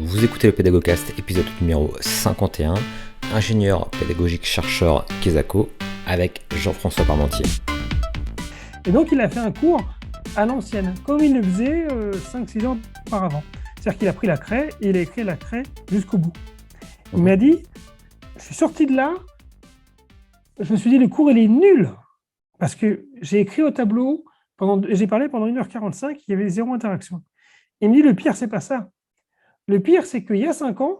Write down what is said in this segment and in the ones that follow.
Vous écoutez le Pédagogcast, épisode numéro 51, ingénieur pédagogique chercheur Quesaco, avec Jean-François Parmentier. Et donc, il a fait un cours à l'ancienne, comme il le faisait 5-6 ans auparavant. C'est-à-dire qu'il a pris la craie et il a écrit la craie jusqu'au bout. Il m'a dit, je suis sorti de là, je me suis dit, le cours, il est nul. Parce que j'ai écrit au tableau, j'ai parlé pendant 1h45, il y avait zéro interaction. Il me dit, le pire, c'est pas ça. Le pire, c'est qu'il y a 5 ans,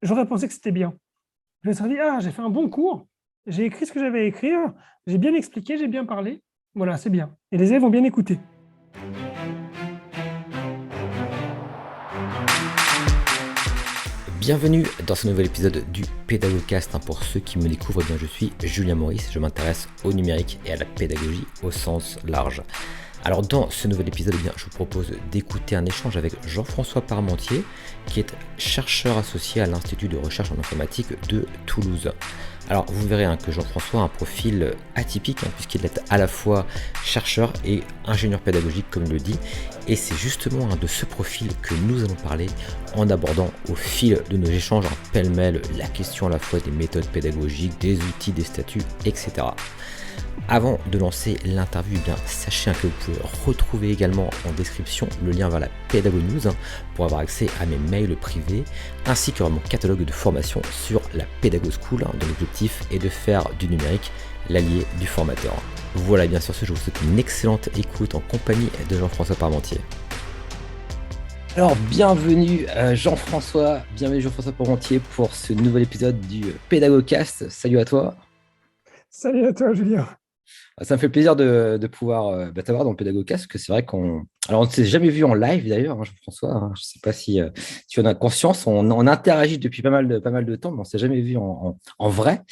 j'aurais pensé que c'était bien. Je me serais dit, j'ai fait un bon cours, j'ai écrit ce que j'avais à écrire, j'ai bien expliqué, j'ai bien parlé. Voilà, c'est bien. Et les élèves ont bien écouté. Bienvenue dans ce nouvel épisode du Pédagogcast. Pour ceux qui me découvrent, je suis Julien Maurice, je m'intéresse au numérique et à la pédagogie au sens large. Alors dans ce nouvel épisode, je vous propose d'écouter un échange avec Jean-François Parmentier, qui est chercheur associé à l'Institut de recherche en informatique de Toulouse. Alors vous verrez que Jean-François a un profil atypique, puisqu'il est à la fois chercheur et ingénieur pédagogique, comme il le dit, et c'est justement de ce profil que nous allons parler en abordant au fil de nos échanges pêle-mêle la question à la fois des méthodes pédagogiques, des outils, des statuts, etc. Avant de lancer l'interview, sachez que vous pouvez retrouver également en description le lien vers la Pédago News pour avoir accès à mes mails privés ainsi que mon catalogue de formation sur la Pédago School, dont l'objectif est de faire du numérique l'allié du formateur. Voilà, bien sûr, je vous souhaite une excellente écoute en compagnie de Jean-François Parmentier. Alors, bienvenue Jean-François Parmentier pour ce nouvel épisode du Pédagogcast. Salut à toi. Salut à toi, Julien. Ça me fait plaisir de pouvoir t'avoir dans le Pédagogcast, parce que c'est vrai Alors, on ne s'est jamais vu en live d'ailleurs, Jean-François. Je ne sais pas si tu en as conscience. On interagit depuis pas mal de temps, mais on ne s'est jamais vu en vrai.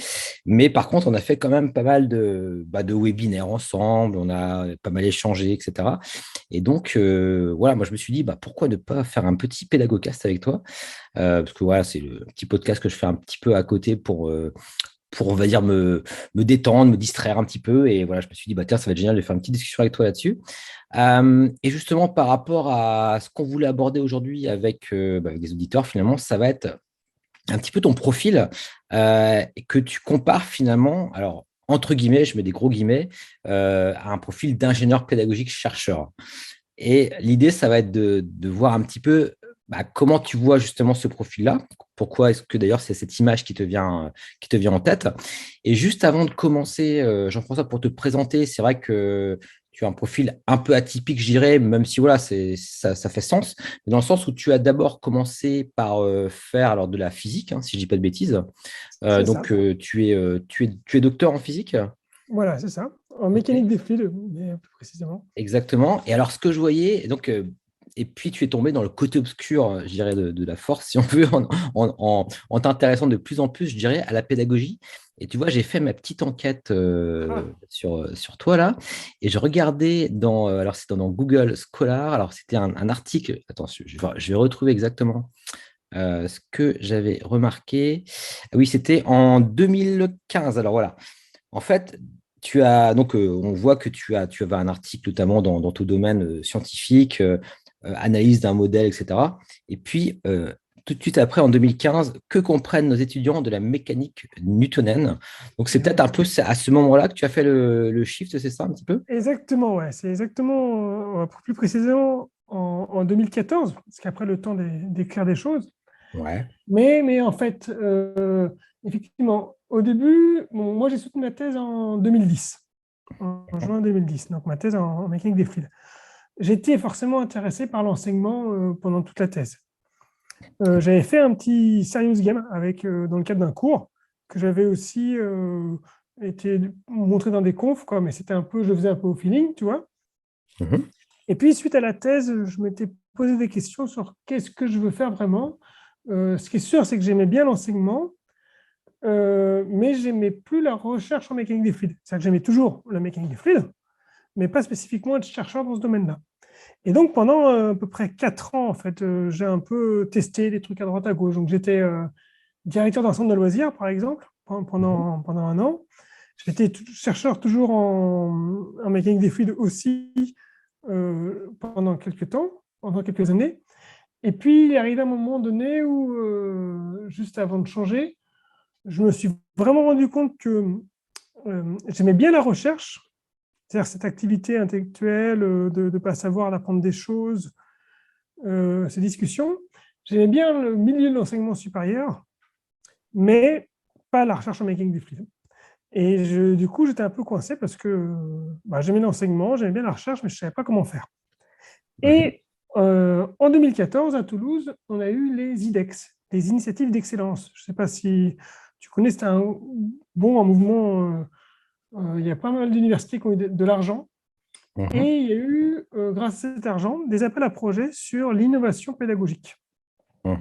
Mais par contre, on a fait quand même pas mal de webinaires ensemble. On a pas mal échangé, etc. Et donc, voilà, moi, je me suis dit, pourquoi ne pas faire un petit Pédagogcast avec toi, parce que voilà, c'est le petit podcast que je fais un petit peu à côté pour on va dire, me détendre, me distraire un petit peu. Et voilà, je me suis dit, tiens, ça va être génial de faire une petite discussion avec toi là-dessus. Et justement, par rapport à ce qu'on voulait aborder aujourd'hui avec des auditeurs, finalement, ça va être un petit peu ton profil que tu compares finalement, alors entre guillemets, je mets des gros guillemets, à un profil d'ingénieur pédagogique chercheur. Et l'idée, ça va être de voir un petit peu comment tu vois justement ce profil-là. Pourquoi est-ce que d'ailleurs c'est cette image qui te vient en tête? Et juste avant de commencer, Jean-François, pour te présenter, c'est vrai que tu as un profil un peu atypique, je dirais, même si voilà, ça fait sens, mais dans le sens où tu as d'abord commencé par faire alors, de la physique, si je ne dis pas de bêtises. Donc, tu es docteur en physique? Voilà, c'est ça. En mécanique des fluides, mais plus précisément. Exactement. Et alors, ce que je voyais, donc, et puis tu es tombé dans le côté obscur, je dirais, de la force, si on veut, en t'intéressant de plus en plus, je dirais, à la pédagogie. Et tu vois, j'ai fait ma petite enquête sur toi là, et je regardais alors c'était dans Google Scholar, alors c'était un article, attends, je vais retrouver exactement ce que j'avais remarqué. Ah oui, c'était en 2015. Alors voilà, en fait, on voit que tu avais un article notamment dans ton domaine scientifique, analyse d'un modèle, etc. Et puis, tout de suite après, en 2015, que comprennent nos étudiants de la mécanique newtonienne? Donc, c'est peut-être un peu à ce moment-là que tu as fait le shift, c'est ça un petit peu? Exactement, ouais. C'est exactement, plus précisément, en 2014, parce qu'après le temps d'écrire des choses. Ouais. Mais en fait, effectivement, au début, moi j'ai soutenu ma thèse en 2010, en juin 2010, donc ma thèse en mécanique des fluides. J'étais forcément intéressé par l'enseignement pendant toute la thèse. J'avais fait un petit serious game dans le cadre d'un cours que j'avais aussi été montré dans des confs, mais c'était je le faisais un peu au feeling, tu vois. Mhm. Et puis, suite à la thèse, je m'étais posé des questions sur qu'est-ce que je veux faire vraiment. Ce qui est sûr, c'est que j'aimais bien l'enseignement, mais j'aimais plus la recherche en mécanique des fluides. C'est-à-dire que j'aimais toujours la mécanique des fluides, mais pas spécifiquement être chercheur dans ce domaine-là. Et donc, pendant à peu près 4 ans, en fait, j'ai un peu testé des trucs à droite à gauche. Donc, j'étais directeur d'un centre de loisirs, par exemple, pendant un an. J'étais chercheur toujours en mécanique des fluides aussi pendant quelques temps, pendant quelques années. Et puis, il est arrivé un moment donné où, juste avant de changer, je me suis vraiment rendu compte que j'aimais bien la recherche, c'est-à-dire cette activité intellectuelle de ne pas savoir, d'apprendre des choses, ces discussions. J'aimais bien le milieu de l'enseignement supérieur, mais pas la recherche en making du film. Et du coup, j'étais un peu coincé parce que j'aimais l'enseignement, j'aimais bien la recherche, mais je ne savais pas comment faire. Mhm. Et en 2014, à Toulouse, on a eu les IDEX, les initiatives d'excellence. Je ne sais pas si tu connais, c'était un mouvement. Il y a pas mal d'universités qui ont eu de l'argent. Mhm. Et il y a eu, grâce à cet argent, des appels à projets sur l'innovation pédagogique. Mhm.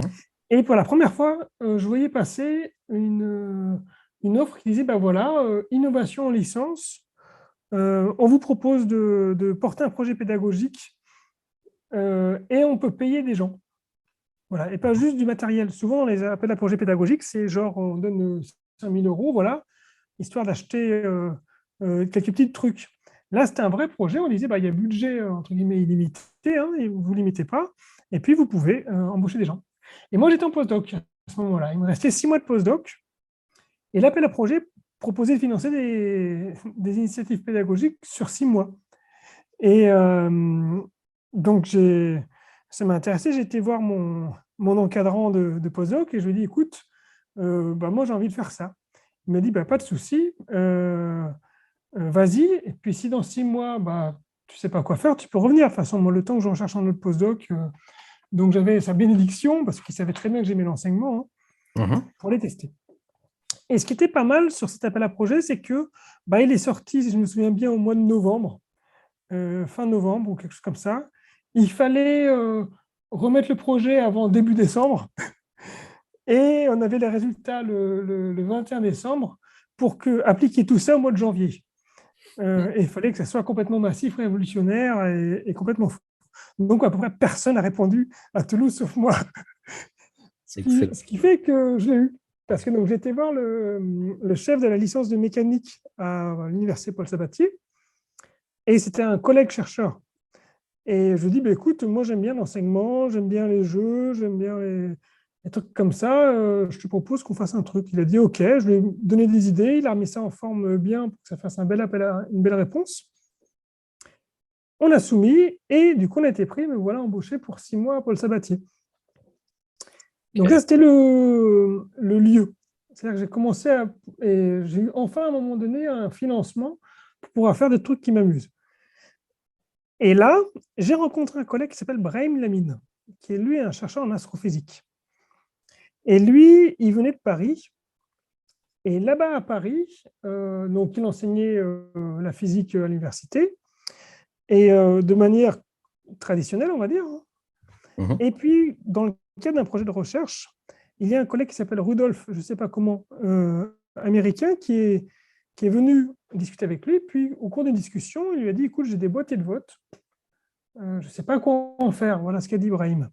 Et pour la première fois, je voyais passer une offre qui disait, ben voilà, innovation en licence, on vous propose de porter un projet pédagogique et on peut payer des gens. Voilà, et pas juste du matériel. Souvent, dans les appels à projets pédagogiques, c'est genre, on donne 5 000 euros, voilà, histoire d'acheter quelques petits trucs. Là, c'était un vrai projet. On disait, bah, il y a un budget, entre guillemets, illimité, hein, et vous ne limitez pas, et puis vous pouvez embaucher des gens. Et moi, j'étais en postdoc à ce moment-là. Il me restait 6 mois de postdoc, et l'appel à projet proposait de financer des initiatives pédagogiques sur 6 mois. Et donc, ça m'a intéressé. J'ai été voir mon encadrant de postdoc et je lui ai dit, écoute, moi, j'ai envie de faire ça. Il m'a dit, pas de souci, vas-y. Et puis, si dans 6 mois, tu ne sais pas quoi faire, tu peux revenir. De toute façon, moi, le temps que je recherche un autre postdoc, donc j'avais sa bénédiction parce qu'il savait très bien que j'aimais l'enseignement, hein, Mhm. pour les tester. Et ce qui était pas mal sur cet appel à projet, c'est que il est sorti, si je me souviens bien, au mois de novembre, fin novembre ou quelque chose comme ça. Il fallait remettre le projet avant début décembre et on avait les résultats le 21 décembre pour appliquer tout ça au mois de janvier. Et il fallait que ça soit complètement massif, révolutionnaire et complètement fou. Donc, à peu près personne n'a répondu à Toulouse sauf moi. Excellent. Ce qui fait que je l'ai eu. Parce que donc, j'étais voir le chef de la licence de mécanique à l'université Paul Sabatier et c'était un collègue chercheur. Et je lui dis, écoute, moi j'aime bien l'enseignement, j'aime bien les jeux, j'aime bien les trucs comme ça, je te propose qu'on fasse un truc. Il a dit, OK, je lui ai donné des idées, il a remis ça en forme bien pour que ça fasse un bel appel une belle réponse. On a soumis et du coup on a été pris, mais voilà, embauché pour 6 mois à Paul Sabatier. Donc Ok. ça, c'était le lieu. C'est-à-dire que j'ai commencé et j'ai eu enfin à un moment donné un financement pour pouvoir faire des trucs qui m'amusent. Et là, j'ai rencontré un collègue qui s'appelle Brahim Lamine, qui est lui un chercheur en astrophysique. Et lui, il venait de Paris. Et là-bas à Paris, donc il enseignait la physique à l'université, et de manière traditionnelle, on va dire. Mhm. Et puis, dans le cadre d'un projet de recherche, il y a un collègue qui s'appelle Rudolf, je ne sais pas comment, américain, qui est venu discuter avec lui. Puis, au cours d'une discussion, il lui a dit, écoute, j'ai des boîtiers de vote, je ne sais pas quoi en faire. Voilà ce qu'a dit Ibrahim.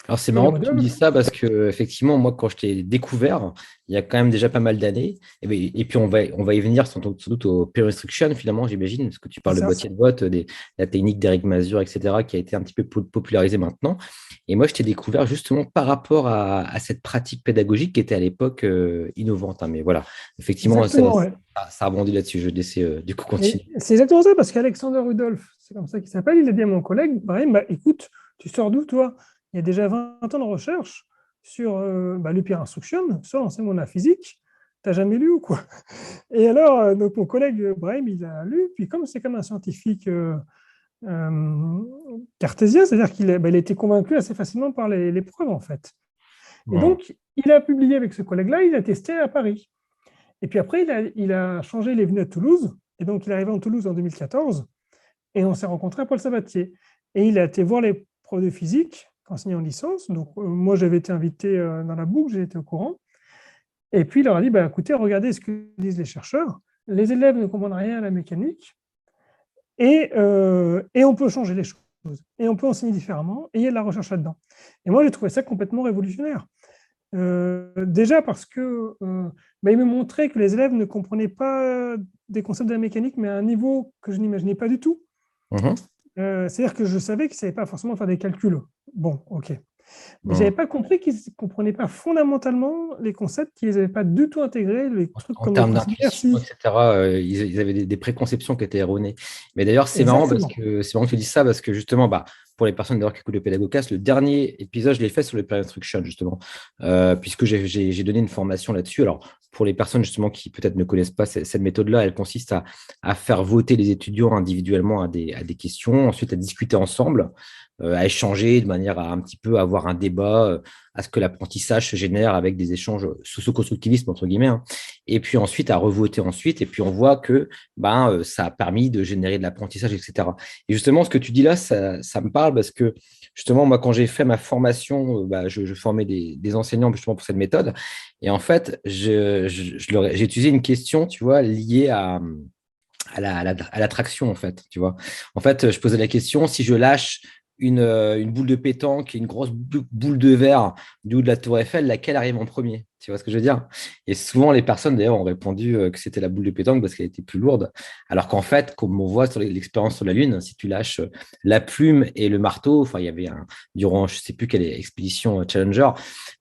Alors, c'est Et marrant que tu me Rudolf, dises ça parce que, effectivement, moi, quand je t'ai découvert, il y a quand même déjà pas mal d'années. Et puis, on va y venir sans doute au peer instruction, finalement, j'imagine, parce que tu c'est parles de ça. boîtier de vote, la technique d'Eric Mazur, etc., qui a été un petit peu popularisée maintenant. Et moi, je t'ai découvert justement par rapport à cette pratique pédagogique qui était à l'époque innovante, hein. Mais voilà, effectivement, Exactement, ouais. ça rebondit là-dessus. Je vais te laisser du coup Et continuer. c'est exactement ça, parce qu'Alexander Rudolph, c'est comme ça qu'il s'appelle, il a dit à mon collègue, Brahim, écoute, tu sors d'où toi? Il y a déjà 20 ans de recherche sur le peer instruction, sur l'enseignement de la physique. T'as jamais lu ou quoi? Et alors, donc mon collègue Brahim, il a lu, puis comme c'est comme un scientifique euh, cartésien, c'est-à-dire il a été convaincu assez facilement par les preuves, en fait. Et Bon. donc, il a publié avec ce collègue-là, il a testé à Paris. Et puis après, il a changé, il est venu à Toulouse. Et donc, il est arrivé en Toulouse en 2014. Et on s'est rencontré à Paul Sabatier. Et il a été voir les profs de physique enseignants en licence. Donc, moi, j'avais été invité dans la boucle, j'ai été au courant. Et puis, il leur a dit, écoutez, regardez ce que disent les chercheurs. Les élèves ne comprennent rien à la mécanique. Et on peut changer les choses. Et on peut enseigner différemment. Et il y a de la recherche là-dedans. Et moi, j'ai trouvé ça complètement révolutionnaire. Déjà parce que il me montrait que les élèves ne comprenaient pas des concepts de la mécanique, mais à un niveau que je n'imaginais pas du tout. Mhm. C'est-à-dire que je savais qu'ils ne savaient pas forcément faire des calculs. Bon, ok. Mais je n'avais pas compris qu'ils ne comprenaient pas fondamentalement les concepts, qu'ils n'avaient pas du tout intégré, les trucs En comme le termes principe d'intuition, merci. etc., ils avaient des préconceptions qui étaient erronées. Mais d'ailleurs, Exactement. c'est marrant que tu dis ça parce que justement, bah, pour les personnes d'ailleurs qui écoutent le Pédagogcast, le dernier épisode, je l'ai fait sur le peer instruction, justement, puisque j'ai donné une formation là-dessus. Alors, pour les personnes justement qui peut-être ne connaissent pas cette méthode-là, elle consiste à faire voter les étudiants individuellement à des questions, ensuite à discuter ensemble, à échanger de manière à un petit peu avoir un débat, à ce que l'apprentissage se génère avec des échanges socio-constructivistes, entre guillemets, hein. Et puis ensuite à revoter ensuite, et puis on voit que ça a permis de générer de l'apprentissage, etc. Et justement, ce que tu dis là, ça me parle parce que justement, moi, quand j'ai fait ma formation, je formais des enseignants justement pour cette méthode. Et en fait, j'ai utilisé une question, tu vois, liée à l'attraction, en fait, tu vois. En fait, je posais la question, si je lâche une boule de pétanque et une grosse boule de verre du haut de la tour Eiffel, laquelle arrive en premier? Tu vois ce que je veux dire? Et souvent, les personnes, d'ailleurs, ont répondu que c'était la boule de pétanque parce qu'elle était plus lourde. Alors qu'en fait, comme on voit sur l'expérience sur la Lune, si tu lâches la plume et le marteau, enfin, il y avait durant, je ne sais plus quelle expédition Challenger,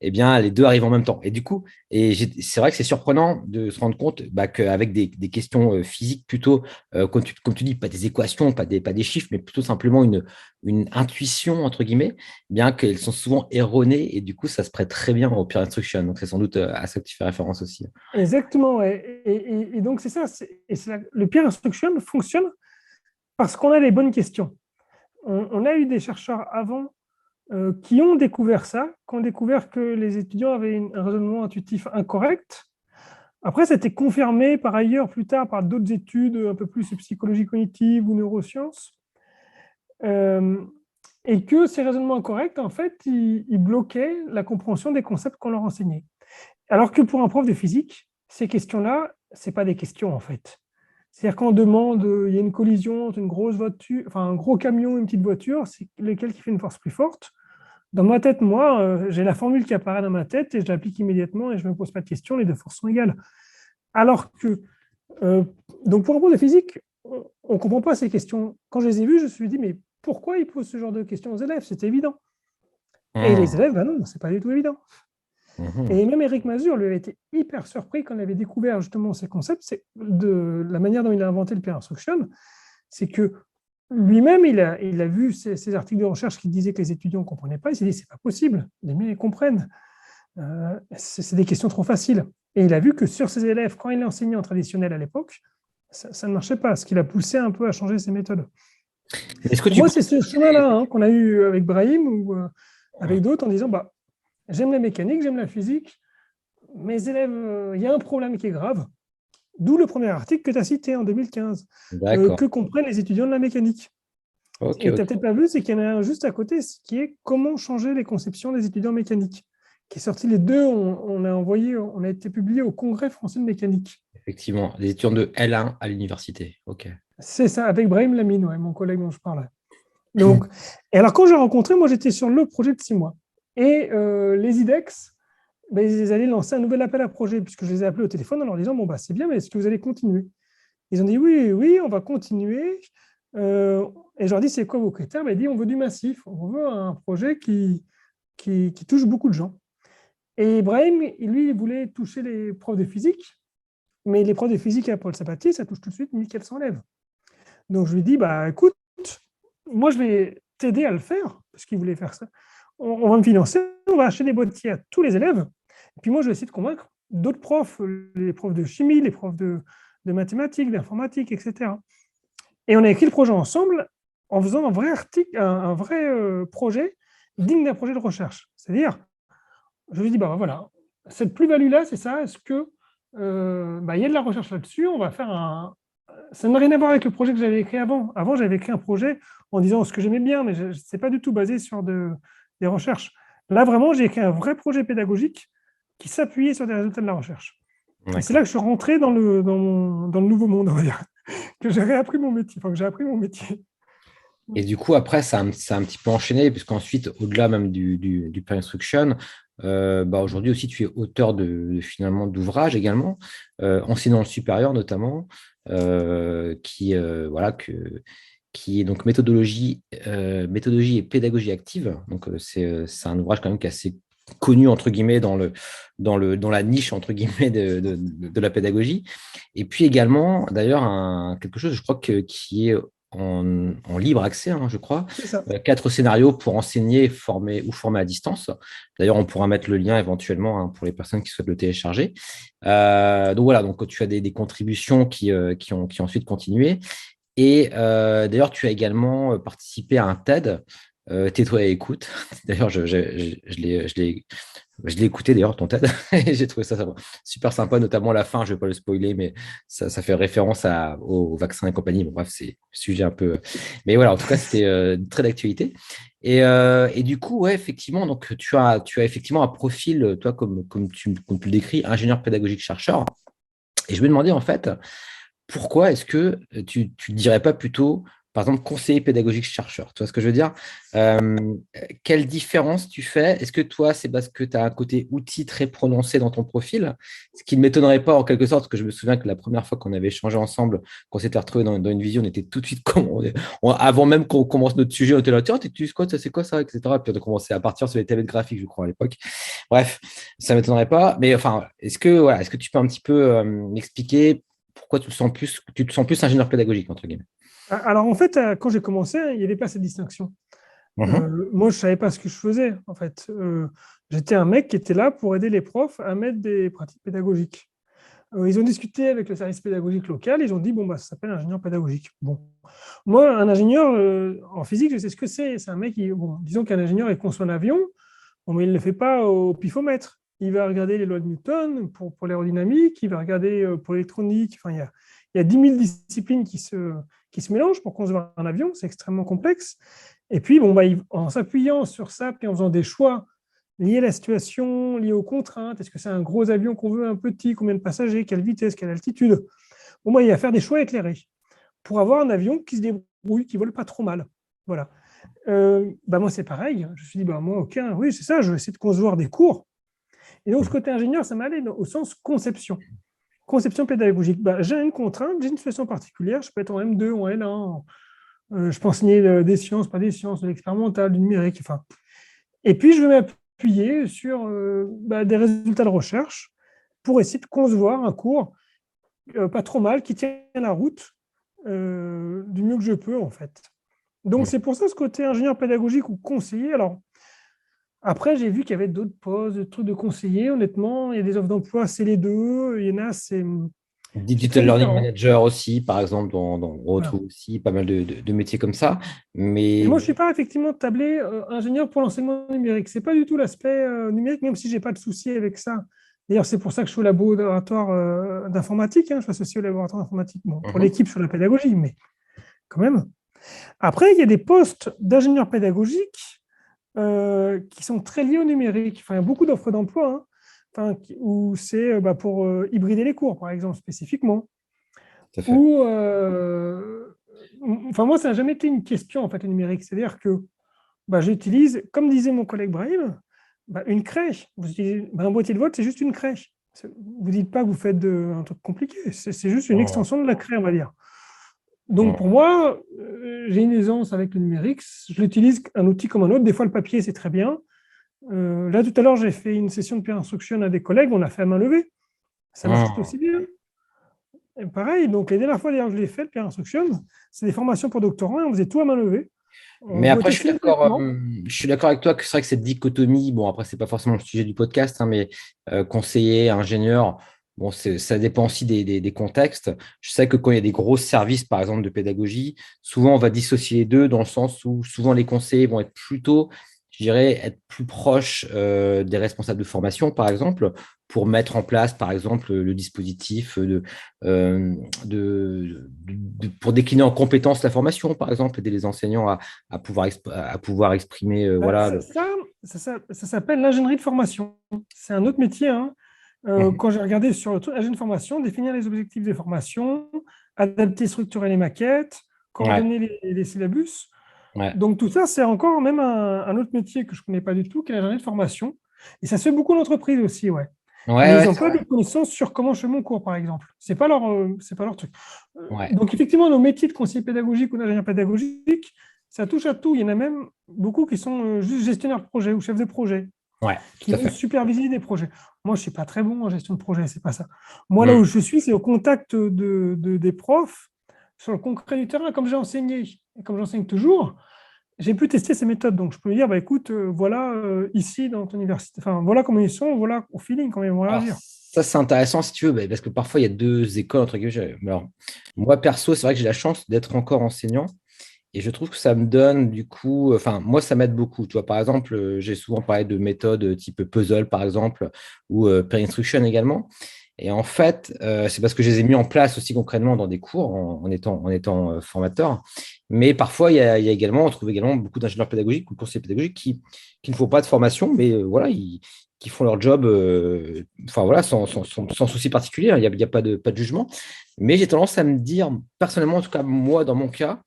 eh bien, les deux arrivent en même temps. Et du coup, c'est vrai que c'est surprenant de se rendre compte qu'avec des questions physiques plutôt, comme tu dis, pas des équations, pas des chiffres, mais plutôt simplement une intuition, entre guillemets, bien qu'elles sont souvent erronées et du coup, ça se prête très bien au peer instruction. Donc, c'est sans doute à ça que tu fais référence aussi. Exactement. Ouais. Et donc, c'est ça. Le peer instruction fonctionne parce qu'on a les bonnes questions. On a eu des chercheurs avant qui ont découvert ça, qui ont découvert que les étudiants avaient un raisonnement intuitif incorrect. Après, ça a été confirmé par ailleurs plus tard par d'autres études un peu plus psychologie cognitive ou neurosciences. Et que ces raisonnements incorrects, en fait, ils bloquaient la compréhension des concepts qu'on leur enseignait. Alors que pour un prof de physique, ces questions-là, ce n'est pas des questions, en fait. C'est-à-dire qu'on demande, il y a une collision entre une grosse voiture, enfin un gros camion et une petite voiture, c'est lequel qui fait une force plus forte. Dans ma tête, moi, j'ai la formule qui apparaît dans ma tête et je l'applique immédiatement et je ne me pose pas de questions, les deux forces sont égales. Alors que, euh, donc pour un prof de physique, on ne comprend pas ces questions. Quand je les ai vues, je me suis dit, mais pourquoi ils posent ce genre de questions aux élèves? C'est évident. Et les Mmh. élèves, ben non, c'est pas du tout évident. Mmh. Et même Eric Mazur, lui, a été hyper surpris quand il avait découvert justement ces concepts, c'est de la manière dont il a inventé le peer instruction, c'est que lui-même, il a vu ces articles de recherche qui disaient que les étudiants ne comprenaient pas, il s'est dit, c'est pas possible, les miens, ils comprennent. C'est des questions trop faciles. Et il a vu que sur ses élèves, quand il enseignait en traditionnel à l'époque, ça ne marchait pas, ce qui l'a poussé un peu à changer ses méthodes. Est-ce que Pour tu moi, penses c'est ce chemin-là qu'on a eu avec Brahim ou avec d'autres en disant, bah, j'aime la mécanique, j'aime la physique, mes élèves, il y a un problème qui est grave, d'où le premier article que tu as cité en 2015, D'accord. que comprennent les étudiants de la mécanique. Ok, Et tu n'as ok. peut-être pas vu, c'est qu'il y en a un juste à côté, ce qui est comment changer les conceptions des étudiants mécaniques, qui est sorti les deux, on a été publié au Congrès français de mécanique. Effectivement, les étudiants de L1 à l'université. Ok. C'est ça, avec Brahim Lamine, ouais, mon collègue dont je parlais. Donc, et alors quand j'ai rencontré, moi j'étais sur le projet de 6 mois. Et les IDEX, ben, ils allaient lancer un nouvel appel à projet, puisque je les ai appelés au téléphone en leur disant, bon, bah, c'est bien, mais est-ce que vous allez continuer? Ils ont dit, oui, oui, on va continuer. Et je leur dis, c'est quoi vos critères? Ben, ils disent, on veut du massif, on veut un projet qui touche beaucoup de gens. Et Ibrahim, lui, il voulait toucher les profs de physique, mais les profs de physique à Paul Sabatier, ça touche tout de suite 1400 élèves. Donc je lui dis, bah, écoute, moi, je vais t'aider à le faire, parce qu'il voulait faire ça. On va me financer, on va acheter des boîtiers à tous les élèves. Et puis moi, je vais essayer de convaincre d'autres profs, les profs de chimie, les profs de mathématiques, d'informatique, etc. Et on a écrit le projet ensemble en faisant un vrai article, un vrai projet digne d'un projet de recherche. C'est-à-dire, je lui dis, bah voilà, cette plus-value-là, c'est ça. Est-ce que il y a de la recherche là-dessus? On va faire un. Ça n'a rien à voir avec le projet que j'avais écrit avant. Avant, j'avais écrit un projet en disant ce que j'aimais bien, mais ce n'est pas du tout basé sur des recherches. Là, vraiment, j'ai écrit un vrai projet pédagogique qui s'appuyait sur des résultats de la recherche. Et c'est là D'accord. que je suis rentré dans le nouveau monde, on va dire, que j'ai réappris mon métier, enfin que j'ai appris mon métier. Et du coup, après, ça a un petit peu enchaîné, puisqu'ensuite, au-delà même du peer instruction, aujourd'hui aussi, tu es auteur finalement d'ouvrages également, enseignant le supérieur notamment, voilà, qui est donc méthodologie et pédagogie active. Donc, c'est un ouvrage quand même qui est assez connu, entre guillemets, dans la niche, entre guillemets, de la pédagogie. Et puis également, d'ailleurs, quelque chose, je crois, qui est en libre accès, hein, je crois, C'est ça. 4 scénarios pour enseigner, former ou former à distance. D'ailleurs, on pourra mettre le lien éventuellement, hein, pour les personnes qui souhaitent le télécharger. Donc voilà, donc tu as des contributions qui ont ensuite continué. Et d'ailleurs, tu as également participé à un TED, Tais-toi et écoute. D'ailleurs, je l'ai écouté, d'ailleurs, ton TED, et j'ai trouvé ça super sympa, notamment la fin, je ne vais pas le spoiler, mais ça fait référence au vaccin et compagnie. Bon, bref, c'est un sujet un peu. Mais voilà, en tout cas, c'était très d'actualité. Et du coup, ouais, effectivement, donc tu as effectivement un profil, toi, comme tu le décris, ingénieur pédagogique chercheur. Et je me demandais, en fait, pourquoi est-ce que tu ne dirais pas plutôt, par exemple, conseiller pédagogique chercheur? Tu vois ce que je veux dire? Euh, Quelle différence tu fais? Est-ce que toi, c'est parce que tu as un côté outil très prononcé dans ton profil? Ce qui ne m'étonnerait pas en quelque sorte, parce que je me souviens que la première fois qu'on avait échangé ensemble, qu'on s'était retrouvés dans une vision, on était tout de suite, avant même qu'on commence notre sujet, on était là, tiens, tu quoi, ça c'est quoi ça, etc. Puis on a commencé à partir sur les tablettes graphiques, je crois, à l'époque. Bref, ça ne m'étonnerait pas. Mais enfin, est-ce que tu peux un petit peu m'expliquer pourquoi tu te sens plus ingénieur pédagogique, entre guillemets? Alors, en fait, quand j'ai commencé, il n'y avait pas cette distinction. Mhm. Moi, je ne savais pas ce que je faisais, en fait. J'étais un mec qui était là pour aider les profs à mettre des pratiques pédagogiques. Ils ont discuté avec le service pédagogique local, ils ont dit, bon, bah, ça s'appelle ingénieur pédagogique. Bon. Moi, un ingénieur en physique, je sais ce que c'est. C'est un mec qui, bon, disons qu'un ingénieur, il conçoit un avion, bon, mais il ne le fait pas au pifomètre. Il va regarder les lois de Newton pour l'aérodynamique, il va regarder pour l'électronique. Enfin, il y a 10 000 disciplines qui se mélangent pour concevoir un avion, c'est extrêmement complexe. Et puis, bon, bah, en s'appuyant sur ça, puis en faisant des choix liés à la situation, liés aux contraintes, est-ce que c'est un gros avion qu'on veut, un petit, combien de passagers, quelle vitesse, quelle altitude, bon, bah, il va faire des choix éclairés pour avoir un avion qui se débrouille, qui ne vole pas trop mal. Voilà. Bah, moi, c'est pareil. Je me suis dit, bah, moi, ok, oui, c'est ça, je vais essayer de concevoir des cours. Et donc, ce côté ingénieur, ça m'allait au sens conception. Conception pédagogique. Bah, j'ai une contrainte, j'ai une situation particulière, je peux être en M2, en L1, je peux enseigner des sciences, pas des sciences, de l'expérimental, du numérique, enfin. Et puis, je vais m'appuyer sur des résultats de recherche pour essayer de concevoir un cours pas trop mal, qui tient la route du mieux que je peux, en fait. Donc, c'est pour ça ce côté ingénieur pédagogique ou conseiller. Alors, après, j'ai vu qu'il y avait d'autres postes, des trucs de conseiller. Honnêtement, il y a des offres d'emploi, c'est les deux. Il y en a, c'est très Digital Learning différent. Manager aussi, par exemple, on Voilà. retrouve aussi pas mal de métiers comme ça. Et Mais moi, je ne suis pas effectivement tablé ingénieur pour l'enseignement numérique. Ce n'est pas du tout l'aspect numérique, même si je n'ai pas de souci avec ça. D'ailleurs, c'est pour ça que je suis au laboratoire d'informatique. Je suis associé au laboratoire d'informatique bon, pour mhm. l'équipe sur la pédagogie, mais quand même. Après, il y a des postes d'ingénieur pédagogique qui sont très liés au numérique. Enfin, il y a beaucoup d'offres d'emploi où c'est pour hybrider les cours, par exemple, spécifiquement. Tout à fait. Ou, enfin, moi, ça n'a jamais été une question, en fait, le numérique. C'est-à-dire que j'utilise, comme disait mon collègue Brahim, une crèche. Un boîtier de vote, c'est juste une crèche. Vous ne dites pas que vous faites un truc compliqué. C'est juste une Mhm. extension de la craie, on va dire. Donc, pour Mhm. moi, j'ai une aisance avec le numérique. Je l'utilise un outil comme un autre. Des fois, le papier, c'est très bien. Là, tout à l'heure, j'ai fait une session de peer instruction à des collègues. On a fait à main levée. Ça marche tout Mhm. aussi bien. Et pareil, donc les dernières fois, d'ailleurs, je l'ai fait, le peer instruction. C'est des formations pour doctorants et on faisait tout à main levée. On Mais après, votait simultanément. je suis d'accord avec toi que c'est vrai que cette dichotomie, bon, après, c'est pas forcément le sujet du podcast, hein, mais conseiller, ingénieur, bon, ça dépend aussi des contextes. Je sais que quand il y a des gros services, par exemple, de pédagogie, souvent, on va dissocier les deux dans le sens où souvent les conseillers vont être plutôt, je dirais, être plus proches des responsables de formation, par exemple, pour mettre en place, par exemple, le dispositif pour décliner en compétences la formation, par exemple, aider les enseignants à pouvoir exprimer, voilà. Ça s'appelle l'ingénierie de formation. C'est un autre métier. Mhm. Quand j'ai regardé sur le truc, ingénierie de formation, définir les objectifs des formations, adapter, structurer les maquettes, Ouais, coordonner les syllabus. ouais. Donc tout ça, c'est encore même un autre métier que je ne connais pas du tout, qui est l'ingénierie de formation. Et ça se fait beaucoup en entreprise aussi, ouais. Ouais, Mais ils ouais, n'ont c'est pas vrai. de connaissances sur comment je fais mon cours, par exemple. C'est pas leur truc. Ouais. Donc, effectivement, nos métiers de conseiller pédagogique ou d'ingénieur pédagogique, ça touche à tout. Il y en a même beaucoup qui sont juste gestionnaires de projet ou chefs de projet, Ouais, qui tout à vont fait. superviser des projets. Moi, je ne suis pas très bon en gestion de projet, c'est pas ça. Moi, là Hmm. où je suis, c'est au contact des profs, sur le concret du terrain, comme j'ai enseigné, et comme j'enseigne toujours, j'ai pu tester ces méthodes. Donc, je peux lui dire, bah, écoute, voilà, ici, dans ton université, enfin, voilà comment ils sont, voilà au feeling, comment ils vont Alors, réagir. ça, c'est intéressant si tu veux, parce que parfois, il y a deux écoles, entre guillemets. Alors, moi, perso, c'est vrai que j'ai la chance d'être encore enseignant. Et je trouve que ça me donne du coup, enfin, moi, ça m'aide beaucoup. Tu vois, par exemple, j'ai souvent parlé de méthodes type puzzle, par exemple, ou peer instruction également. Et en fait, c'est parce que je les ai mis en place aussi concrètement dans des cours en étant formateur. Mais parfois, il y a également, on trouve également beaucoup d'ingénieurs pédagogiques ou conseillers pédagogiques qui ne font pas de formation, mais voilà, qui font leur job enfin, voilà, sans souci particulier. Il y a pas de jugement. Mais j'ai tendance à me dire, personnellement, en tout cas, moi, dans mon cas,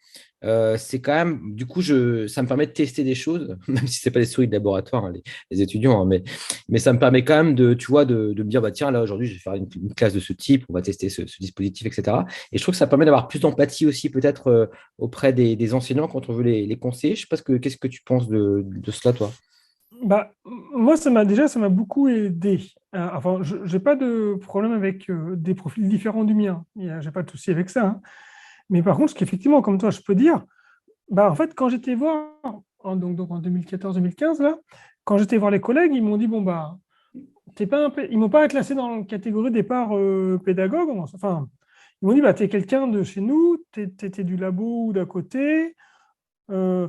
c'est quand même, du coup, ça me permet de tester des choses, même si ce n'est pas des souris de laboratoire, hein, les étudiants, hein, mais ça me permet quand même tu vois, de me dire, bah, tiens, là, aujourd'hui, je vais faire une classe de ce type, on va tester ce dispositif, etc. Et je trouve que ça permet d'avoir plus d'empathie aussi, peut-être, auprès des enseignants quand on veut les conseiller. Je sais pas qu'est-ce que tu penses de cela, toi? Bah, moi, ça m'a beaucoup aidé. Enfin, je n'ai pas de problème avec des profils différents du mien. Je n'ai pas de souci avec ça, hein. Mais par contre, ce qu'effectivement, comme toi, je peux dire, bah, en fait, quand j'étais voir, donc en 2014-2015, là, quand j'étais voir les collègues, ils m'ont dit, bon, bah, ils m'ont pas classé dans la catégorie départ pédagogue. Enfin, ils m'ont dit, bah, tu es quelqu'un de chez nous, tu étais du labo ou d'à côté. Euh,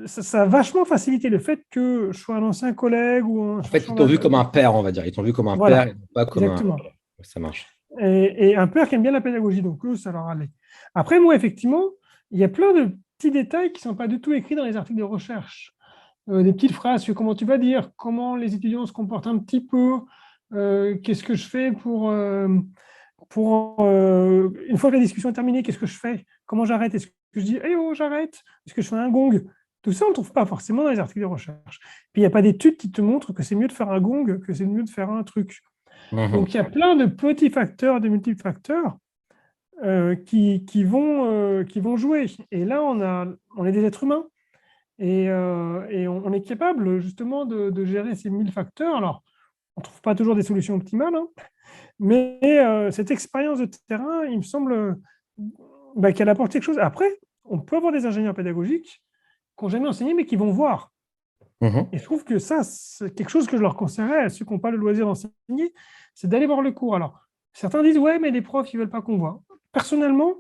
ça a vachement facilité le fait que je sois un ancien collègue ou un En fait, ils chercheur t'ont vu comme un d'administration. père, on va dire. Ils t'ont vu comme un père Voilà, et non pas comme un. exactement. Ça marche. Et un père qui aime bien la pédagogie, donc eux, ça leur allait. Après, moi, effectivement, il y a plein de petits détails qui ne sont pas du tout écrits dans les articles de recherche. Des petites phrases sur comment tu vas dire, comment les étudiants se comportent un petit peu, qu'est-ce que je fais une fois que la discussion est terminée, qu'est-ce que je fais? Comment j'arrête? Est-ce que je dis, eh oh, j'arrête? Est-ce que je fais un gong? Tout ça, on ne trouve pas forcément dans les articles de recherche. Puis, il n'y a pas d'études qui te montrent que c'est mieux de faire un gong que c'est mieux de faire un truc. Mhm. Donc, il y a plein de petits facteurs, de multiples facteurs qui vont jouer. Et là, on est des êtres humains et on est capable justement de gérer ces 1000 facteurs. Alors, on ne trouve pas toujours des solutions optimales, hein, mais cette expérience de terrain, il me semble qu'elle apporte quelque chose. Après, on peut avoir des ingénieurs pédagogiques qui n'ont jamais enseigné, mais qui vont voir. Mhm. Et je trouve que ça, c'est quelque chose que je leur conseillerais à ceux qui n'ont pas le loisir d'enseigner, c'est d'aller voir le cours. Alors, certains disent, ouais, mais les profs, ils ne veulent pas qu'on voit. Personnellement,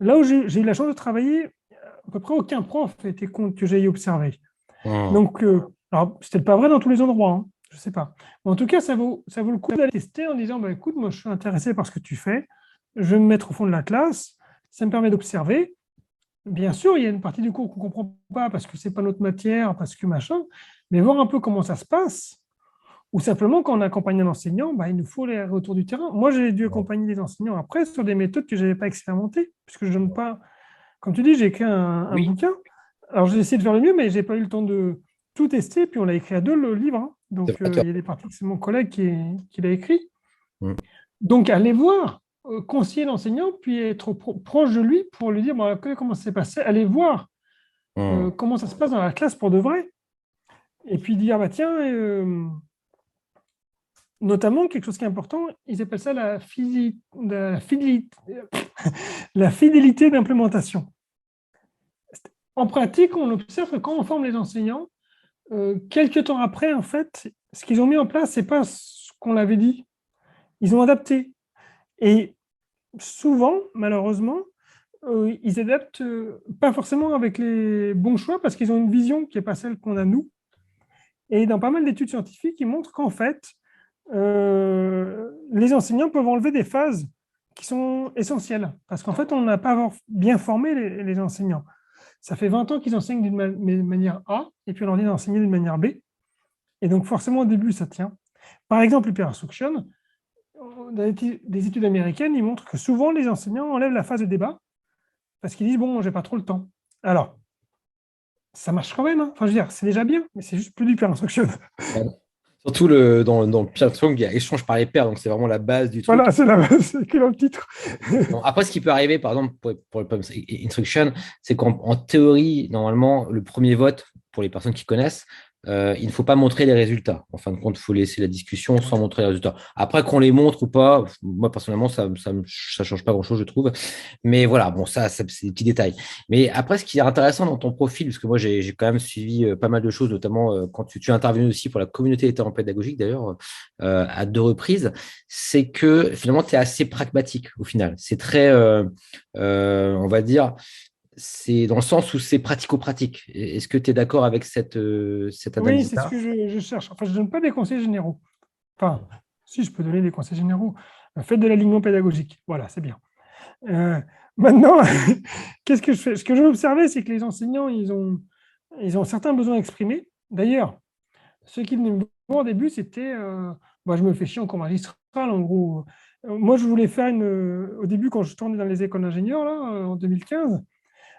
là où j'ai eu la chance de travailler, à peu près aucun prof était contre que j'aille observer. Mhm. Donc, alors, c'est peut-être pas vrai dans tous les endroits, hein, je ne sais pas. Mais en tout cas, ça vaut le coup d'aller tester en disant, bah, écoute, moi, je suis intéressé par ce que tu fais, je vais me mettre au fond de la classe, ça me permet d'observer. Bien sûr, il y a une partie du cours qu'on ne comprend pas parce que ce n'est pas notre matière, parce que machin, mais voir un peu comment ça se passe, ou simplement quand on accompagne un enseignant, bah, il nous faut les retours du terrain. Moi, j'ai dû accompagner des enseignants après sur des méthodes que je n'avais pas expérimentées, puisque je ne donne pas, comme tu dis, j'ai écrit un Oui, bouquin. Alors, j'ai essayé de faire le mieux, mais je n'ai pas eu le temps de tout tester, puis on l'a écrit à deux, le livre, hein. c'est Donc, vrai, toi. il y a des parties que c'est mon collègue qui l'a écrit. Mhm. Donc, aller voir, conseiller l'enseignant, puis être proche de lui pour lui dire bah, comment ça s'est passé, aller voir Mhm. comment ça se passe dans la classe pour de vrai. Et puis dire, bah, tiens, notamment quelque chose qui est important, ils appellent ça la fidélité d'implémentation. En pratique, on observe que quand on forme les enseignants, quelques temps après, en fait, ce qu'ils ont mis en place, c'est pas ce qu'on avait dit. Ils ont adapté. Et souvent, malheureusement, ils adaptent pas forcément avec les bons choix parce qu'ils ont une vision qui n'est pas celle qu'on a nous. Et dans pas mal d'études scientifiques, ils montrent qu'en fait, les enseignants peuvent enlever des phases qui sont essentielles. Parce qu'en fait, on n'a pas bien formé les enseignants. Ça fait 20 ans qu'ils enseignent d'une manière A, et puis on leur dit d'enseigner d'une manière B. Et donc, forcément, au début, ça tient. Par exemple, l'hyper instruction, dans des études américaines, ils montrent que souvent, les enseignants enlèvent la phase de débat parce qu'ils disent, bon, j'ai pas trop le temps. Alors, ça marche quand même, hein. Enfin, je veux dire, c'est déjà bien, mais c'est juste plus d'hyper instruction. Ouais. Surtout dans le Ping-Pong, il y a échange par les pairs, donc c'est vraiment la base du truc. Voilà, c'est la base, c'est que dans le titre. Bon, après, ce qui peut arriver, par exemple, pour le Palm Instruction, c'est qu'en théorie, normalement, le premier vote, pour les personnes qui connaissent, il ne faut pas montrer les résultats. En fin de compte, il faut laisser la discussion sans montrer les résultats. Après, qu'on les montre ou pas, moi, personnellement, ça change pas grand-chose, je trouve. Mais voilà, bon, c'est des petits détails. Mais après, ce qui est intéressant dans ton profil, parce que moi, j'ai quand même suivi pas mal de choses, notamment quand tu es intervenu aussi pour la communauté des talents pédagogiques, d'ailleurs, à 2 reprises, c'est que finalement, tu es assez pragmatique au final. C'est très, on va dire, c'est dans le sens où c'est pratico-pratique. Est-ce que tu es d'accord avec cette Oui, c'est ce analyse-là? que je cherche. Enfin, je ne donne pas des conseils généraux. Enfin, si je peux donner des conseils généraux, faites de l'alignement pédagogique. Voilà, c'est bien. Maintenant, qu'est-ce que je fais? Ce que j'ai observé, c'est que les enseignants, ils ont certains besoins exprimés. D'ailleurs, ceux qui venaient me voir au début, c'était je me fais chier en cours magistral, en gros. Moi, je voulais faire au début, quand je tournais dans les écoles d'ingénieurs, là, en 2015,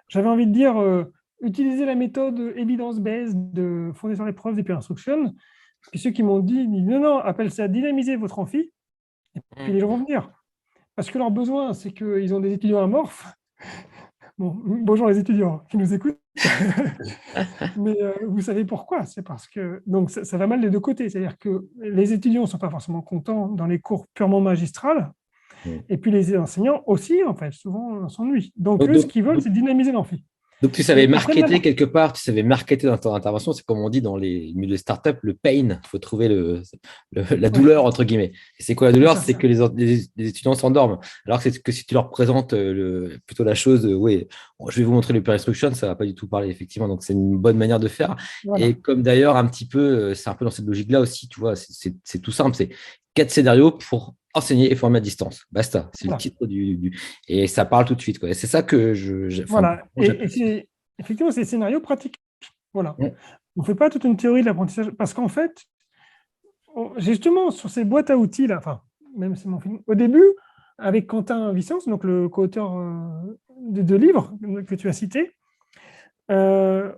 j'avais envie de dire utiliser la méthode evidence-based de fondée sur les preuves des peer instruction. Puis ceux qui m'ont dit non, non, appelle ça dynamiser votre amphi, et puis les gens vont venir. Parce que leur besoin, c'est qu'ils ont des étudiants amorphes. Bon, bonjour les étudiants qui nous écoutent. Mais vous savez pourquoi? C'est parce que donc ça va mal des deux côtés. C'est-à-dire que les étudiants ne sont pas forcément contents dans les cours purement magistrales. Mm. Et puis les enseignants aussi, en fait, souvent s'ennuient. Donc Donc, eux, ce donc, qu'ils veulent, donc- c'est dynamiser l'amphi. donc, tu savais Et ils prennent marketer l'avant. quelque part, tu savais marketer dans ton intervention, c'est comme on dit dans les milieux de start-up, le pain, il faut trouver la Ouais, douleur, entre guillemets. Et c'est quoi la c'est douleur? ça. C'est que les étudiants s'endorment. Alors que si tu leur présentes plutôt la chose, oui, bon, je vais vous montrer le peer instruction, ça va pas du tout parler, effectivement. Donc, c'est une bonne manière de faire. Voilà. Et comme d'ailleurs, un petit peu, c'est un peu dans cette logique-là aussi, tu vois, c'est tout simple, c'est 4 scénarios pour enseigner et former à distance. Basta, c'est le Voilà. titre et ça parle tout de suite, quoi. Et c'est ça que enfin, Voilà. Et j'apprécie. c'est effectivement, c'est des scénarios pratiques. Voilà. Mm. On ne fait pas toute une théorie de l'apprentissage. Parce qu'en fait, justement, sur ces boîtes à outils, là, enfin, même c'est mon film, au début, avec Quentin Vicence, donc le co-auteur des 2 livres que tu as cités, euh,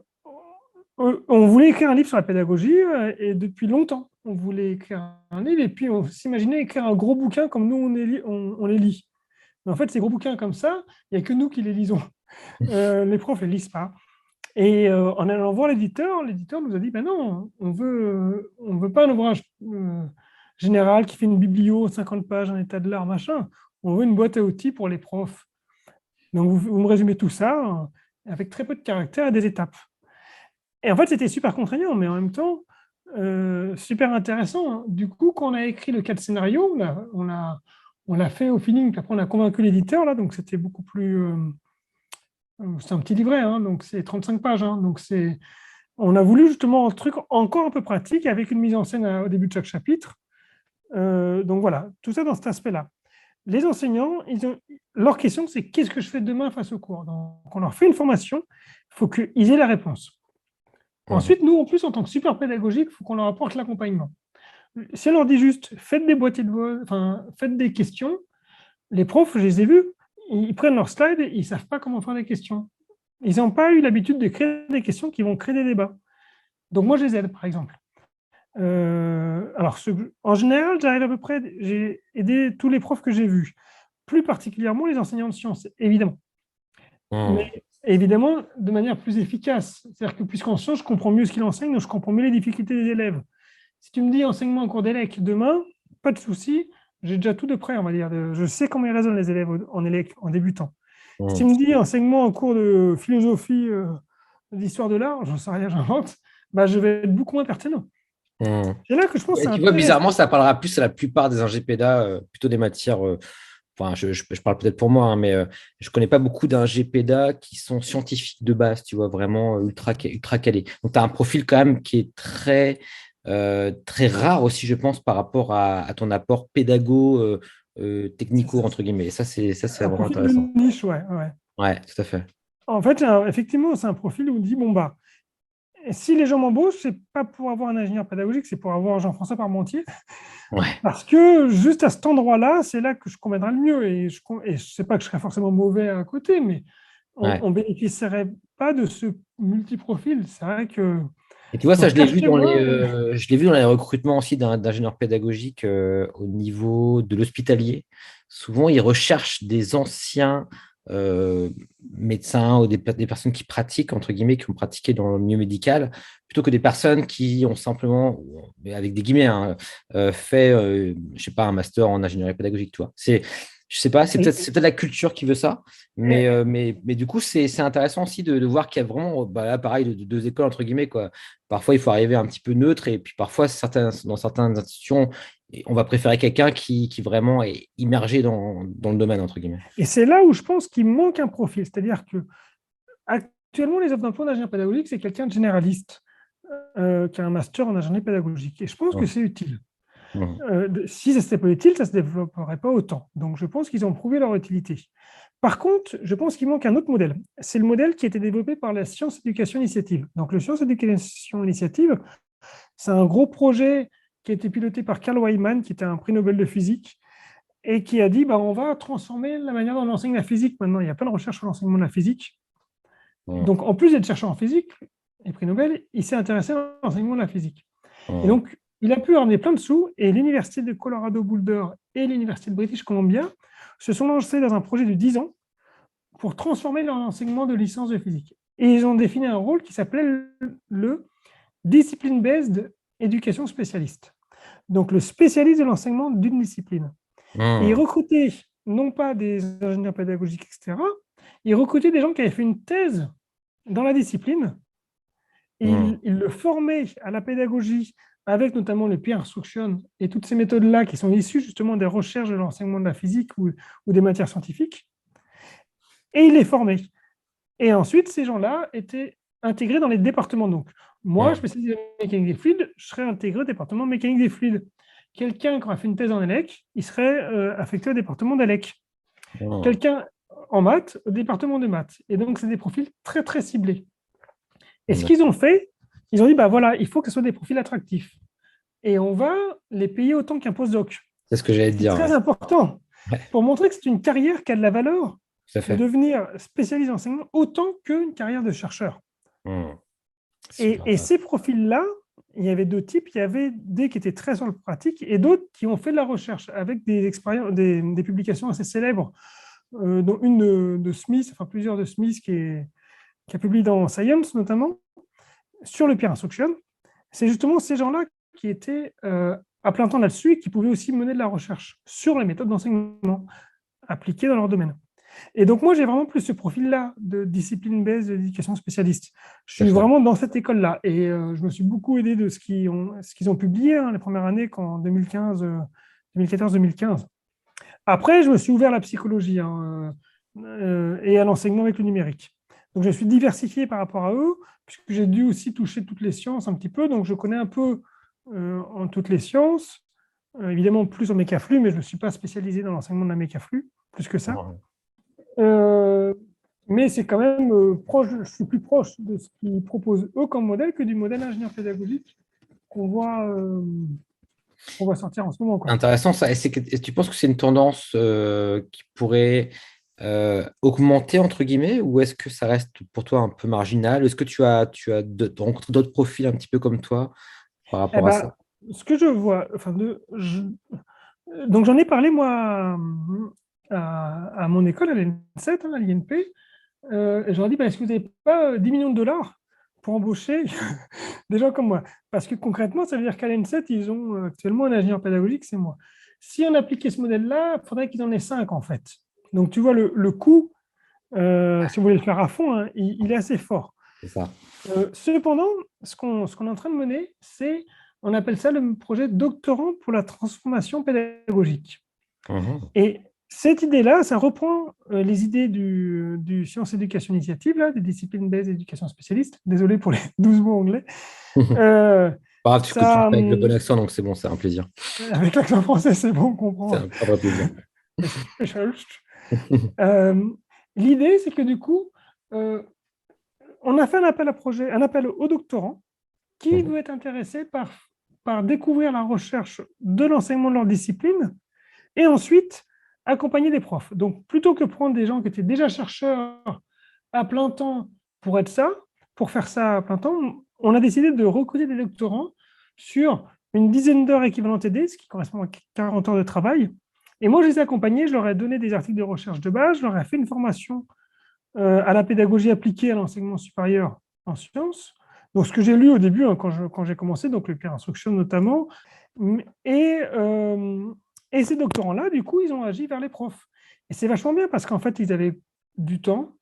on voulait écrire un livre sur la pédagogie et depuis longtemps, on voulait écrire un livre et puis on s'imaginait écrire un gros bouquin comme nous, on les lit. Mais en fait, ces gros bouquins comme ça, il n'y a que nous qui les lisons. Les profs ne les lisent pas. Et en allant voir l'éditeur nous a dit, ben non, on veut pas un ouvrage général qui fait une biblio, 50 pages, un état de l'art, machin. On veut une boîte à outils pour les profs. Donc, vous me résumez tout ça avec très peu de caractères et des étapes. Et en fait, c'était super contraignant, mais en même temps, super intéressant, hein. Du coup, quand on a écrit le 4 scénarios, on l'a fait au feeling, puis après, on a convaincu l'éditeur, là, donc c'était beaucoup plus... c'est un petit livret, hein, donc c'est 35 pages. Hein, donc on a voulu justement un truc encore un peu pratique avec une mise en scène au début de chaque chapitre. Donc voilà, tout ça dans cet aspect-là. Les enseignants, leur question, c'est qu'est-ce que je fais demain face au cours? Donc on leur fait une formation, il faut qu'ils aient la réponse. Mhm. Ensuite, nous, en plus, en tant que super pédagogique, il faut qu'on leur apporte l'accompagnement. Si on leur dit juste faites des boîtiers de voix, enfin faites des questions, les profs, je les ai vus, ils prennent leur slide et ils ne savent pas comment faire des questions. Ils n'ont pas eu l'habitude de créer des questions qui vont créer des débats. Donc moi, je les aide, par exemple. En général, j'arrive à peu près, j'ai aidé tous les profs que j'ai vus, plus particulièrement les enseignants de sciences, évidemment. Mhm. Mais évidemment, de manière plus efficace. C'est-à-dire que puisqu'en sciences, je comprends mieux ce qu'il enseigne, donc je comprends mieux les difficultés des élèves. Si tu me dis enseignement en cours d'élec demain, pas de souci, j'ai déjà tout de près, on va dire. Je sais comment ils raisonnent les élèves en élec, en débutant. Si tu Mhm. me dis enseignement en cours de philosophie, d'histoire de l'art, j'en sais rien, j'invente, bah, je vais être beaucoup moins pertinent. Mhm. C'est là que je pense que Et c'est tu vois, bizarrement, intéressant. ça parlera plus à la plupart des ingépédas, plutôt des matières. Enfin, je parle peut-être pour moi, hein, mais je connais pas beaucoup d'ingépédas qui sont scientifiques de base, tu vois, vraiment ultra calés. Donc, tu as un profil quand même qui est très rare aussi, je pense, par rapport à ton apport technico, entre guillemets. Et ça, c'est Un vraiment profil de intéressant. niche, ouais. Ouais. Ouais, tout à fait. En fait, effectivement, c'est un profil où on dit, bon, bah, si les gens m'embauchent, c'est pas pour avoir un ingénieur pédagogique, c'est pour avoir Jean-François Parmentier. Ouais, Parce que juste à cet endroit-là, c'est là que je conviendrai le mieux. Et je sais pas que je serais forcément mauvais à côté, mais ouais. on bénéficierait pas de ce multiprofil. C'est vrai que Et tu vois, ça, Donc, cachez-moi. je l'ai vu dans les recrutements aussi d'ingénieurs pédagogiques au niveau de l'hospitalier. Souvent, ils recherchent des anciens euh, médecins ou des personnes qui pratiquent, entre guillemets, qui ont pratiqué dans le milieu médical, plutôt que des personnes qui ont simplement, mais avec des guillemets, hein, fait, je sais pas, un master en ingénierie pédagogique, tu vois. Je sais pas, c'est peut-être la culture qui veut ça, mais du coup, c'est intéressant aussi de voir qu'il y a vraiment, bah, là, pareil, deux écoles, entre guillemets, quoi. Parfois, il faut arriver un petit peu neutre, et puis parfois, dans certaines institutions, on va préférer quelqu'un qui vraiment est immergé dans le domaine, entre guillemets. Et c'est là où je pense qu'il manque un profil. C'est-à-dire que actuellement, les offres d'emploi d'ingénieur pédagogique, c'est quelqu'un de généraliste qui a un master en ingénierie pédagogique. Et je pense que Mhm. c'est utile. Mhm. Si ça n'était pas utile, ça ne se développerait pas autant. Donc, je pense qu'ils ont prouvé leur utilité. Par contre, je pense qu'il manque un autre modèle. C'est le modèle qui a été développé par la Science Éducation Initiative. Donc, le Science Éducation Initiative, c'est un gros projet qui a été piloté par Carl Wyman, qui était un prix Nobel de physique, et qui a dit bah, on va transformer la manière dont on enseigne la physique. Maintenant, il y a plein de recherches sur l'enseignement de la physique. Mhm. Donc, en plus d'être chercheur en physique et prix Nobel, il s'est intéressé à l'enseignement de la physique. Et Mhm. donc, il a pu ramener plein de sous, et l'Université de Colorado Boulder et l'Université de British Columbia se sont lancés dans un projet de 10 ans pour transformer leur enseignement de licence de physique. Et ils ont défini un rôle qui s'appelait le Discipline-Based Education Specialist. Donc, le spécialiste de l'enseignement d'une discipline. Et ils Mhm. recrutaient non pas des ingénieurs pédagogiques, etc., ils recrutaient des gens qui avaient fait une thèse dans la discipline. Et Mhm. ils le formaient à la pédagogie avec notamment les peer instruction et toutes ces méthodes-là qui sont issues justement des recherches de l'enseignement de la physique ou des matières scientifiques. Et ils les formaient. Et ensuite, ces gens-là étaient intégrés dans les départements. Donc, moi, Mhm. spécialisé en mécanique des fluides, je serais intégré au département mécanique des fluides. Quelqu'un qui aurait fait une thèse en ELEC, il serait affecté au département d'ELEC. Mhm. Quelqu'un en maths, au département de maths. Et donc, c'est des profils très, très ciblés. Et ce qu'ils ont fait, ils ont dit, bah voilà, il faut que ce soit des profils attractifs. Et on va les payer autant qu'un postdoc. C'est ce que j'allais te C'est dire, très ouais. important Ouais, pour montrer que c'est une carrière qui a de la valeur tout à de fait. devenir spécialiste en enseignement autant qu'une carrière de chercheur. Mhm. Super Et intéressant. ces profils-là, il y avait deux types. Il y avait des qui étaient très sur le pratique et d'autres qui ont fait de la recherche avec des expériences, des publications assez célèbres, dont une de Smith, enfin plusieurs de Smith qui a publié dans Science notamment, sur le peer instruction. C'est justement ces gens-là qui étaient à plein temps là-dessus et qui pouvaient aussi mener de la recherche sur les méthodes d'enseignement appliquées dans leur domaine. Et donc, moi, j'ai vraiment plus ce profil-là de discipline-based de l'éducation spécialiste. Je Tout à suis fait. vraiment dans cette école-là. Et je me suis beaucoup aidé de ce qu'ils ont publié hein, les premières années, qu'en 2015, 2014-2015. Après, je me suis ouvert à la psychologie hein, et à l'enseignement avec le numérique. Donc, je suis diversifié par rapport à eux, puisque j'ai dû aussi toucher toutes les sciences un petit peu. Donc, je connais un peu en toutes les sciences, évidemment plus en mécaflux, mais je ne me suis pas spécialisé dans l'enseignement de la mécaflux, plus que ça. Mhm. Euh, mais c'est quand même proche, je suis plus proche de ce qu'ils proposent eux comme modèle que du modèle ingénieur pédagogique qu'on voit, euh, qu'on voit sortir en ce moment, quoi. Intéressant ça. Et tu penses que c'est une tendance qui pourrait augmenter, entre guillemets, ou est-ce que ça reste pour toi un peu marginal? Est-ce que tu as rencontré d'autres profils un petit peu comme toi par Eh rapport à ça? ben, ce que je vois, enfin, donc j'en ai parlé moi à mon école, à l'ENSET, hein, à l'INP, et je leur ai dit, bah, est-ce que vous n'avez pas 10 millions de dollars pour embaucher des gens comme moi? Parce que concrètement, ça veut dire qu'à l'ENSET, ils ont actuellement un ingénieur pédagogique, c'est moi. Si on appliquait ce modèle-là, il faudrait qu'ils en aient 5 en fait. Donc tu vois, le coût, si vous voulez le faire à fond, hein, il est assez fort. C'est ça. Cependant, ce qu'on est en train de mener, c'est, on appelle ça le projet doctorant pour la transformation pédagogique. Mhm. Et cette idée-là, ça reprend les idées du Science Éducation Initiative, là, des disciplines based éducation spécialiste. Désolé pour les 12 mots anglais. Euh, Pas grave, que tu le ça, fais avec le bon accent, donc c'est bon, c'est un plaisir. avec l'accent français, c'est bon, on C'est comprend. un vrai plaisir. Specialist. Euh, L'idée, c'est que du coup, euh, on a fait un appel à projet, un appel aux doctorants qui Mhm. veut être intéressé par découvrir la recherche de l'enseignement de leur discipline et ensuite accompagner des profs. Donc, plutôt que prendre des gens qui étaient déjà chercheurs à plein temps pour être ça, pour faire ça à plein temps, on a décidé de recruter des doctorants sur une dizaine d'heures équivalent TD, ce qui correspond à 40 heures de travail. Et moi, je les ai accompagnés, je leur ai donné des articles de recherche de base, je leur ai fait une formation à la pédagogie appliquée à l'enseignement supérieur en sciences. Donc, ce que j'ai lu au début, hein, quand j'ai commencé, donc le Peer Instruction notamment. Et, euh, et ces doctorants-là, du coup, ils ont agi vers les profs. Et c'est vachement bien parce qu'en fait, ils avaient du temps.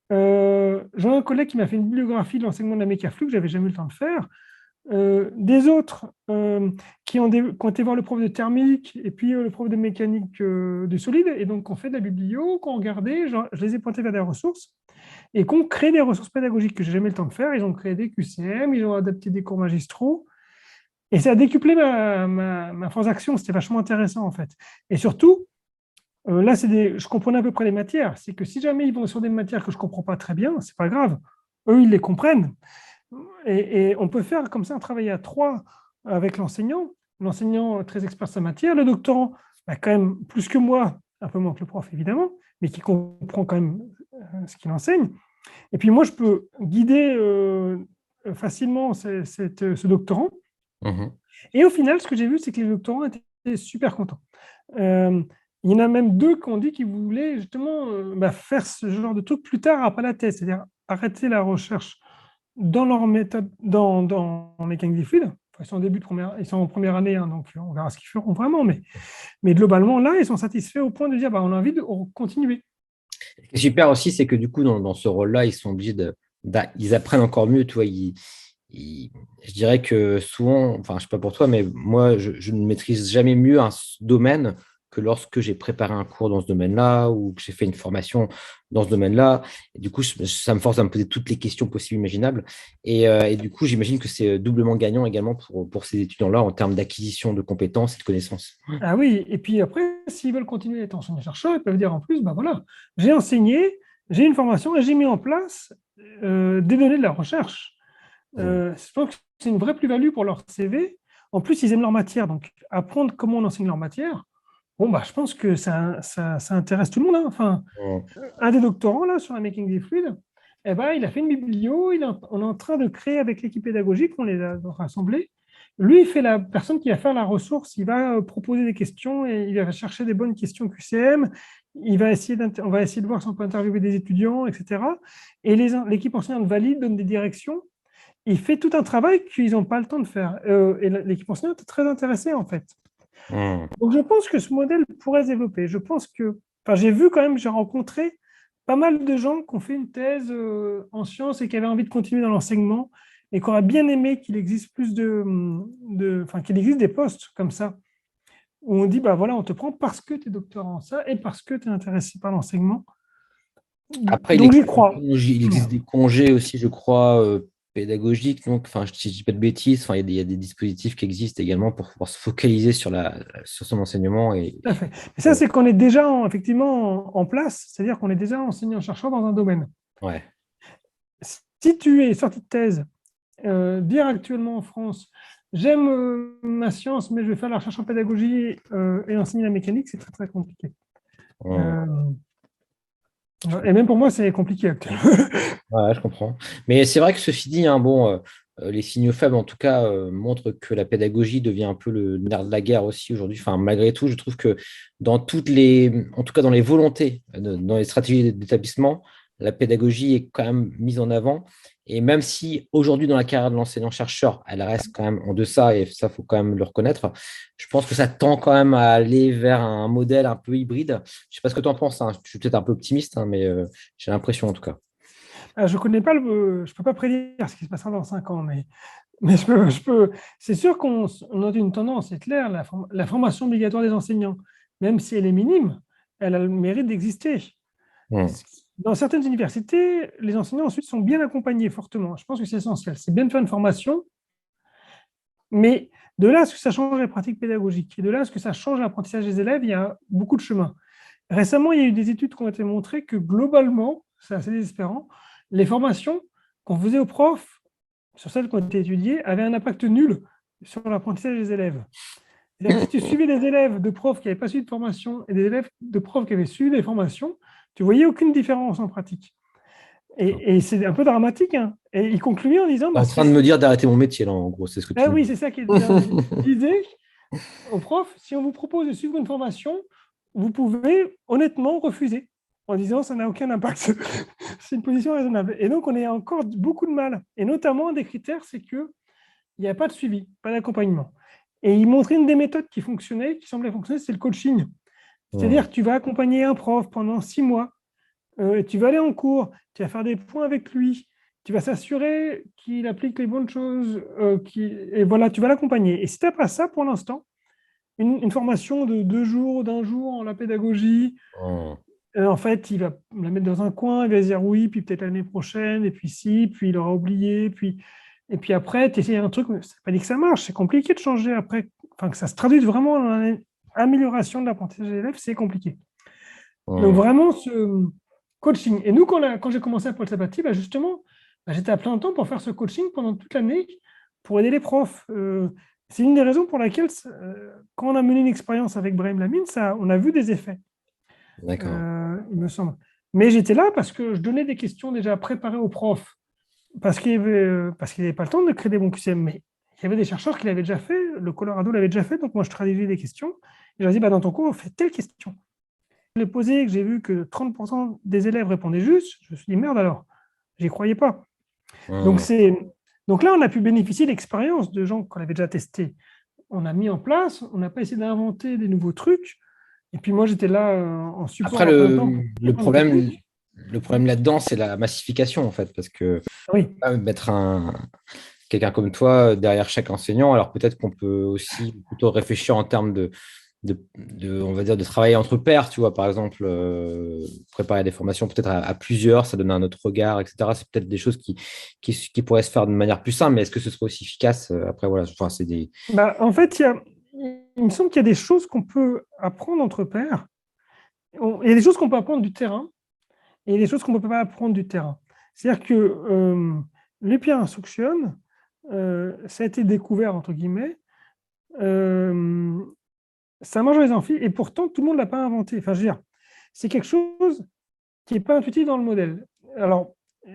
J'ai un collègue qui m'a fait une bibliographie de l'enseignement de la mécaflux que j'avais jamais eu le temps de faire. Des autres qui ont été voir le prof de thermique et puis le prof de mécanique du solide, et donc on fait de la biblio, qu'on regardait, je les ai pointés vers des ressources, et qu'on crée des ressources pédagogiques que je n'ai jamais eu le temps de faire. Ils ont créé des QCM, ils ont adapté des cours magistraux, et ça a décuplé ma force d'action, c'était vachement intéressant en fait. Et surtout, là, je comprenais à peu près les matières, c'est que si jamais ils vont sur des matières que je ne comprends pas très bien, c'est pas grave, eux, ils les comprennent. Et on peut faire comme ça un travail à trois avec l'enseignant très expert de sa matière, le doctorant, bah, quand même plus que moi, un peu moins que le prof évidemment, mais qui comprend quand même ce qu'il enseigne. Et puis moi, je peux guider facilement ce doctorant. Mhm. Et au final, ce que j'ai vu, c'est que les doctorants étaient super contents. Euh, il y en a même deux qui ont dit qu'ils voulaient justement faire ce genre de truc plus tard après la thèse, c'est-à-dire arrêter la recherche dans leur méthode, en mécanique des fluides. Enfin, ils sont en première année, hein, donc on verra ce qu'ils feront vraiment. Mais globalement, là, ils sont satisfaits au point de dire on a envie de continuer. Ce qui est super aussi, c'est que du coup, dans ce rôle-là, ils sont obligés ils apprennent encore mieux, tu vois. Je dirais que souvent, enfin, je sais pas pour toi, mais moi, je ne maîtrise jamais mieux un domaine que lorsque j'ai préparé un cours dans ce domaine-là ou que j'ai fait une formation dans ce domaine-là. Et du coup, ça me force à me poser toutes les questions possibles, imaginables. Et du coup, j'imagine que c'est doublement gagnant également pour ces étudiants-là en termes d'acquisition de compétences et de connaissances. Ah oui, et puis après, s'ils veulent continuer à être enseignants-chercheurs, ils peuvent dire en plus, voilà, j'ai enseigné, j'ai une formation et j'ai mis en place des données de la recherche. Mm. Je pense que c'est une vraie plus-value pour leur CV. En plus, ils aiment leur matière, donc apprendre comment on enseigne leur matière, je pense que ça intéresse tout le monde, hein. Enfin, Mm. un des doctorants là, sur la making des fluides, eh ben, il a fait une biblio, on est en train de créer avec l'équipe pédagogique, on les a rassemblés. Lui, il fait la personne qui va faire la ressource, il va proposer des questions et il va chercher des bonnes questions QCM. On va essayer de voir si on peut interviewer des étudiants, etc. Et l'équipe enseignante valide, donne des directions. Il fait tout un travail qu'ils n'ont pas le temps de faire. Et l'équipe enseignante est très intéressée, en fait. Mm. Donc, je pense que ce modèle pourrait se développer. Je pense que, enfin, j'ai vu quand même, j'ai rencontré pas mal de gens qui ont fait une thèse en sciences et qui avaient envie de continuer dans l'enseignement et qui auraient bien aimé qu'il existe enfin, qu'il existe des postes comme ça où on dit, voilà, on te prend parce que tu es doctorant en ça et parce que tu es intéressé par l'enseignement. Après, Donc, j'y crois. il existe des congés aussi, je crois, pédagogiques. Donc, enfin, si je dis pas de bêtises, enfin, il y a des dispositifs qui existent également pour pouvoir se focaliser sur son enseignement. Tout à fait. Mais ça, c'est qu'on est déjà effectivement en place, c'est-à-dire qu'on est déjà enseignant-chercheur dans un domaine. Ouais. Si tu es sorti de thèse, dire actuellement en France, j'aime ma science, mais je vais faire la recherche en pédagogie et enseigner la mécanique, c'est très très compliqué. Mm. Euh, et même pour moi, c'est compliqué actuellement. Ouais, je comprends. Mais c'est vrai que ceci dit, hein, bon, les signaux faibles, en tout cas, montrent que la pédagogie devient un peu le nerf de la guerre aussi aujourd'hui. Enfin, malgré tout, je trouve que en tout cas dans les volontés, dans les stratégies d'établissement, la pédagogie est quand même mise en avant. Et même si aujourd'hui, dans la carrière de l'enseignant-chercheur, elle reste quand même en deçà, et ça, faut quand même le reconnaître, je pense que ça tend quand même à aller vers un modèle un peu hybride. Je sais pas ce que tu en penses, hein. Je suis peut-être un peu optimiste, hein, mais j'ai l'impression en tout cas. Je connais pas je peux pas prédire ce qui se passera dans 5 ans, mais c'est sûr qu'on note une tendance, c'est clair, la formation obligatoire des enseignants, même si elle est minime, elle a le mérite d'exister. Mm. Dans certaines universités, les enseignants ensuite sont bien accompagnés fortement. Je pense que c'est essentiel. C'est bien de faire une formation, mais de là à ce que ça change les pratiques pédagogiques et de là à ce que ça change l'apprentissage des élèves, il y a beaucoup de chemin. Récemment, il y a eu des études qui ont été montrées que globalement, c'est assez désespérant, les formations qu'on faisait aux profs, sur celles qui ont été étudiées, avaient un impact nul sur l'apprentissage des élèves. C'est-à-dire que si tu suivais des élèves de profs qui n'avaient pas suivi de formation et des élèves de profs qui avaient suivi des formations, tu ne voyais aucune différence en pratique. Et c'est un peu dramatique, hein. Et il concluait en disant, T'es en train de me dire d'arrêter mon métier, là, en gros, c'est ce que tu ah me oui, dis. c'est ça qu'il disait. Il disait au prof, si on vous propose de suivre une formation, vous pouvez honnêtement refuser en disant ça n'a aucun impact. C'est une position raisonnable. Et donc, on a encore beaucoup de mal. Et notamment, un des critères, c'est qu'il n'y a pas de suivi, pas d'accompagnement. Et il montrait une des méthodes qui fonctionnait, qui semblait fonctionner, c'est le coaching. C'est-à-dire que tu vas accompagner un prof pendant 6 mois, tu vas aller en cours, tu vas faire des points avec lui, tu vas s'assurer qu'il applique les bonnes choses, et voilà, tu vas l'accompagner. Et si tu n'as pas ça pour l'instant, une formation de 2 jours, d'un jour en la pédagogie, Hmm. en fait, il va la mettre dans un coin, il va se dire oui, puis peut-être l'année prochaine, et puis si, puis il aura oublié, et puis après, tu essaies un truc, mais ça pas dit que ça marche, c'est compliqué de changer après, enfin que ça se traduise vraiment dans l'amélioration de l'apprentissage des élèves, c'est compliqué. Donc Hmm. vraiment, ce coaching. Et nous, quand j'ai commencé à Paul Sabatier, bah, justement, bah, j'étais à plein temps pour faire ce coaching pendant toute l'année, pour aider les profs. C'est une des raisons pour laquelle, quand on a mené une expérience avec Brahim Lamine, on a vu des effets, D'accord. il me semble. Mais j'étais là parce que je donnais des questions déjà préparées aux profs, parce qu'il n'y avait pas le temps de créer des bons QCM. Mais il y avait des chercheurs qui l'avaient déjà fait, le Colorado l'avait déjà fait, donc moi je traduisais des questions. Et je leur dis, bah, dans ton cours, on fait telle question. Je l'ai posé, que j'ai vu que 30% des élèves répondaient juste, je me suis dit, merde alors, j'y croyais pas. Donc, Hmm. donc là, on a pu bénéficier d'expériences de gens qu'on avait déjà testé. On a mis en place, on n'a pas essayé d'inventer des nouveaux trucs. Et puis moi, j'étais là en support Après, à plein temps pour le plein de problème, trucs. le problème là-dedans, c'est la massification, en fait, parce que Oui, mettre quelqu'un comme toi derrière chaque enseignant, alors peut-être qu'on peut aussi plutôt réfléchir en termes on va dire, de travailler entre pairs, tu vois, par exemple, préparer des formations peut-être à plusieurs, ça donne un autre regard, etc. C'est peut-être des choses qui pourraient se faire de manière plus simple, mais est-ce que ce serait aussi efficace? Après, voilà, enfin, c'est des... bah, en fait, il me semble qu'il y a des choses qu'on peut apprendre entre pairs. Il y a des choses qu'on peut apprendre du terrain et il y a des choses qu'on ne peut pas apprendre du terrain. C'est-à-dire que les peer instruction, ça a été découvert, entre guillemets, euh, ça marche dans les amphis, et pourtant, tout le monde ne l'a pas inventé. Enfin, je veux dire, c'est quelque chose qui n'est pas intuitif dans le modèle. Alors,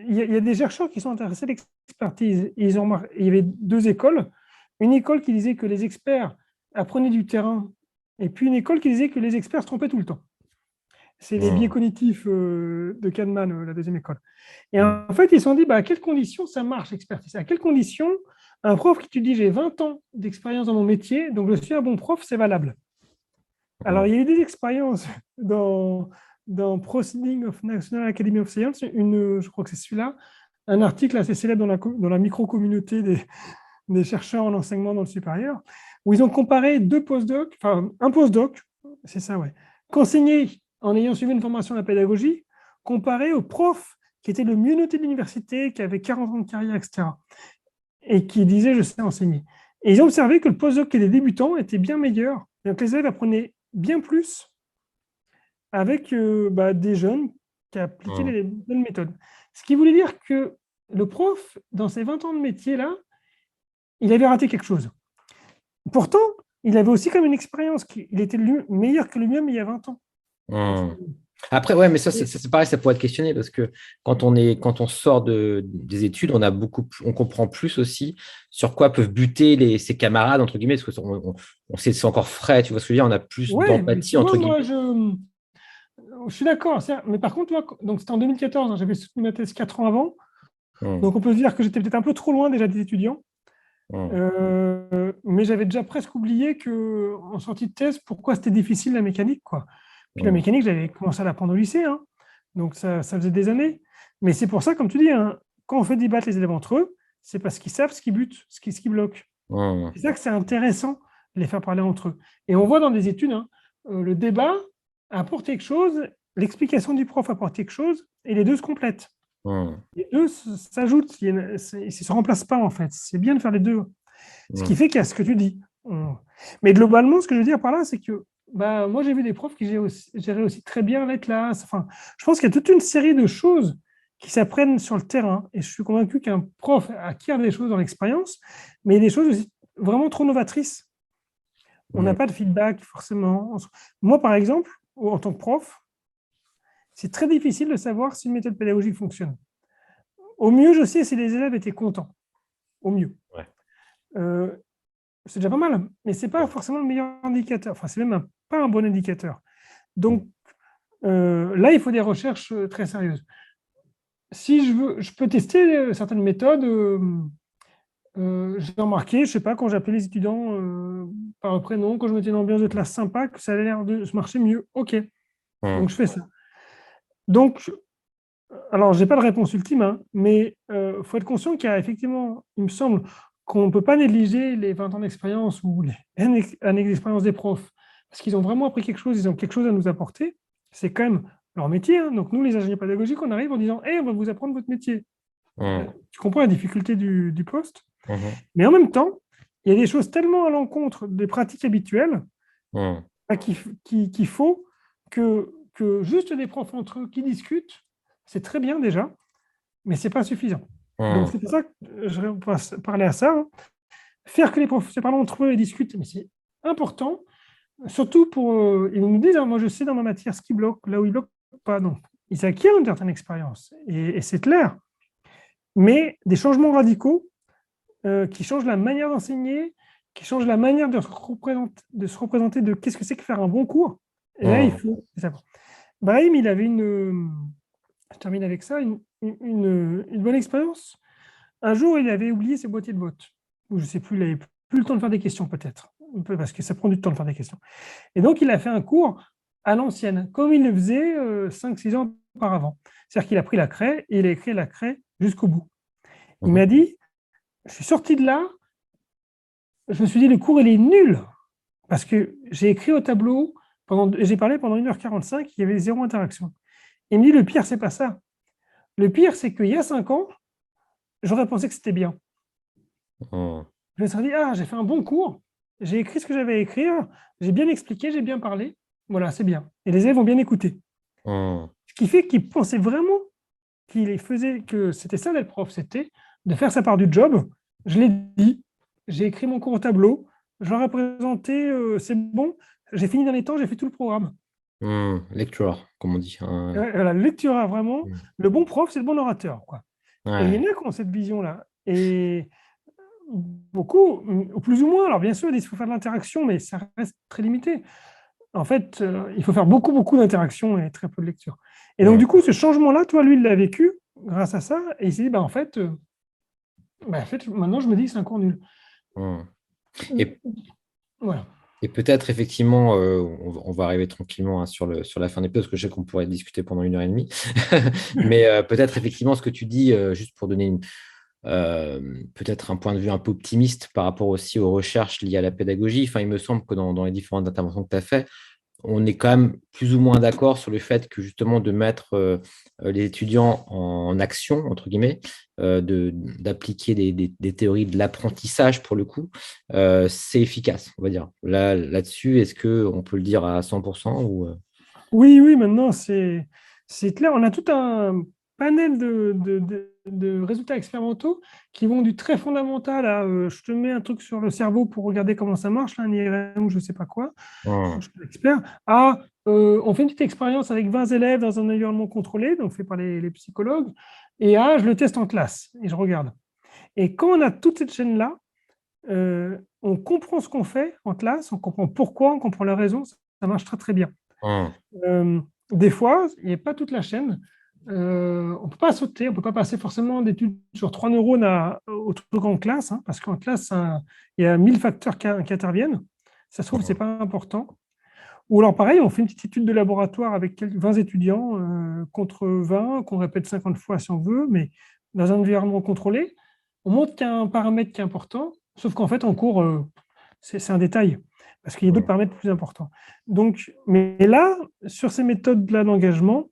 il y a des chercheurs qui sont intéressés à l'expertise. Il y avait 2 écoles. Une école qui disait que les experts apprenaient du terrain, et puis une école qui disait que les experts se trompaient tout le temps. C'est les biais Hmm. cognitifs de Kahneman, la deuxième école. Et Hmm. en fait, ils se sont dit, bah, à quelles conditions ça marche, l'expertise? À quelles conditions un prof qui te dit, j'ai 20 ans d'expérience dans mon métier, donc je suis un bon prof, c'est valable. Alors, Hmm. il y a eu des expériences dans Proceedings of National Academy of Science, je crois que c'est celui-là, un article assez célèbre dans la micro-communauté des chercheurs en enseignement dans le supérieur, où ils ont comparé 2 postdocs, enfin un postdoc, c'est ça, ouais, qu'enseigné en ayant suivi une formation à la pédagogie, comparé au prof qui était le mieux noté de l'université, qui avait 40 ans de carrière, etc., et qui disait je sais enseigner. Et ils ont observé que le postdoc qui était débutant était bien meilleur, donc les élèves apprenaient bien plus avec des jeunes qui appliquaient Hmm. les bonnes méthodes. Ce qui voulait dire que le prof, dans ses 20 ans de métier-là, il avait raté quelque chose. Pourtant, il avait aussi comme une expérience, il était meilleur que lui-même il y a 20 ans. Hmm. Après, ouais, mais ça, c'est pareil, ça pourrait être questionné parce que quand on sort des études, on comprend plus aussi sur quoi peuvent buter ses camarades, entre guillemets, parce on sait que c'est encore frais, tu vois ce que je veux dire, on a plus Ouais, mais d'empathie, tu vois, entre moi, guillemets. je suis d'accord. Mais par contre, toi, donc c'était en 2014, hein, j'avais soutenu ma thèse 4 ans avant. Hmm. Donc on peut se dire que j'étais peut-être un peu trop loin déjà des étudiants. Hmm. Mais j'avais déjà presque oublié que en sortie de thèse, pourquoi c'était difficile la mécanique, quoi. Puis la Hmm. mécanique, j'avais commencé à l'apprendre au lycée, hein. Donc ça faisait des années. Mais c'est pour ça, comme tu dis, hein, quand on fait débattre les élèves entre eux, c'est parce qu'ils savent ce qui bute, ce qui bloque. Hmm. C'est ça que c'est intéressant de les faire parler entre eux. Et on voit dans des études, hein, le débat apporte quelque chose, l'explication du prof apporte quelque chose, et les deux se complètent. Hmm. Les deux s'ajoutent, ils ne se remplacent pas en fait. C'est bien de faire les deux. Ce qui Hmm. fait qu'il y a ce que tu dis. Mais globalement, ce que je veux dire par là, c'est que bah, moi, j'ai vu des profs qui géraient aussi très bien la classe. Enfin, je pense qu'il y a toute une série de choses qui s'apprennent sur le terrain. Et je suis convaincu qu'un prof acquiert des choses dans l'expérience, mais il y a des choses aussi vraiment trop novatrices. On Hmm. n'a pas de feedback forcément. Moi, par exemple, en tant que prof, c'est très difficile de savoir si une méthode pédagogique fonctionne. Au mieux, je sais si les élèves étaient contents. Au mieux. Ouais. Euh, c'est déjà pas mal, mais ce n'est pas forcément le meilleur indicateur. Enfin, c'est même pas un bon indicateur. Donc, là, il faut des recherches très sérieuses. Si je peux tester certaines méthodes. J'ai remarqué, je ne sais pas, quand j'appelais les étudiants par leur prénom, quand je mettais une ambiance de classe sympa, que ça a l'air de se marcher mieux. OK, Hum, donc je fais ça. Donc, alors, je n'ai pas de réponse ultime, hein, mais il faut être conscient qu'il y a effectivement, il me semble, qu'on ne peut pas négliger les 20 ans d'expérience ou les années d'expérience des profs, parce qu'ils ont vraiment appris quelque chose, ils ont quelque chose à nous apporter. C'est quand même leur métier. Hein. Donc, nous, les ingénieurs pédagogiques, on arrive en disant, hey, on va vous apprendre votre métier. hum, Tu comprends la difficulté du poste? hum, Mais en même temps, il y a des choses tellement à l'encontre des pratiques habituelles hum, qu'il faut que juste des profs entre eux qui discutent, c'est très bien déjà, mais ce n'est pas suffisant. Donc, hum, c'est pour ça que je vais parler à ça. Hein. Faire que les profs se parlent entre eux et discutent, mais c'est important, surtout pour. Ils nous disent, hein, moi je sais dans ma matière ce qui bloque, là où ils ne bloquent pas. Donc, ils acquièrent une certaine expérience, et c'est clair. Mais des changements radicaux qui changent la manière d'enseigner, qui changent la manière de se représenter de qu'est-ce que c'est que faire un bon cours. Et là, il hum, faut. Brahim, il avait je termine avec ça, une bonne expérience. Un jour, il avait oublié ses boîtiers de vote. Ou je ne sais plus, il n'avait plus le temps de faire des questions, peut-être. Un peu parce que ça prend du temps de faire des questions. Et donc, il a fait un cours à l'ancienne, comme il le faisait 5-6 ans auparavant. C'est-à-dire qu'il a pris la craie et il a écrit la craie jusqu'au bout. Il hum, m'a dit, je suis sorti de là, je me suis dit, le cours, il est nul. Parce que j'ai écrit au tableau, j'ai parlé pendant 1h45, il y avait zéro interaction. Il me dit, le pire, c'est pas ça. Le pire, c'est qu'il y a 5 ans, j'aurais pensé que c'était bien. hum, Je me suis dit, ah, j'ai fait un bon cours, j'ai écrit ce que j'avais à écrire, j'ai bien expliqué, j'ai bien parlé. Voilà, c'est bien. Et les élèves ont bien écouté. hum, Ce qui fait qu'ils pensaient vraiment qu'il faisait, que c'était ça d'être prof, c'était de faire sa part du job. Je l'ai dit, j'ai écrit mon cours au tableau, je leur ai présenté, c'est bon, j'ai fini dans les temps, j'ai fait tout le programme. Lecture, comme on dit. Hein. La lecture, vraiment, Hum. le bon prof, c'est le bon orateur. Quoi. Et il y en Ouais. a qui ont cette vision-là. Et beaucoup, ou plus ou moins, alors bien sûr, il faut faire de l'interaction, mais ça reste très limité. En fait, il faut faire beaucoup, beaucoup d'interactions et très peu de lecture. Et donc, Hum, du coup, ce changement-là, toi, lui, il l'a vécu grâce à ça. Et il s'est dit, en fait, maintenant, je me dis que c'est un cours nul. hum. Et, Voilà. et peut-être, effectivement, on va arriver tranquillement hein, sur la fin des parce que je sais qu'on pourrait discuter pendant 1h30. Mais peut-être, effectivement, ce que tu dis, juste pour donner peut-être un point de vue un peu optimiste par rapport aussi aux recherches liées à la pédagogie. Enfin, il me semble que dans les différentes interventions que tu as faites, on est quand même plus ou moins d'accord sur le fait que justement de mettre les étudiants en action, entre guillemets, d'appliquer des théories de l'apprentissage pour le coup, c'est efficace, on va dire. Là-dessus, est-ce qu'on peut le dire à 100% ou, Oui, oui, maintenant, c'est clair. On a tout un panel de résultats expérimentaux qui vont du très fondamental à je te mets un truc sur le cerveau pour regarder comment ça marche, là, un IRM ou je ne sais pas quoi, je Hum, suis pas expert, à on fait une petite expérience avec 20 élèves dans un environnement contrôlé, donc fait par les psychologues, et à je le teste en classe et je regarde. Et quand on a toute cette chaîne-là, on comprend ce qu'on fait en classe, on comprend pourquoi, on comprend la raison, ça marche très très bien. hum, Euh, des fois, il n'y a pas toute la chaîne. On ne peut pas sauter, on ne peut pas passer forcément d'études sur 3 neurones au truc en classe, hein, parce qu'en classe, il y a 1000 facteurs qui interviennent. Ça se trouve, ce n'est hum, pas important. Ou alors, pareil, on fait une petite étude de laboratoire avec 20 étudiants contre 20, qu'on répète 50 fois si on veut, mais dans un environnement contrôlé. On montre qu'il y a un paramètre qui est important, sauf qu'en fait, en cours, c'est un détail, parce qu'il y a d'autres hum. paramètres plus importants. Donc, mais là, sur ces méthodes-là d'engagement,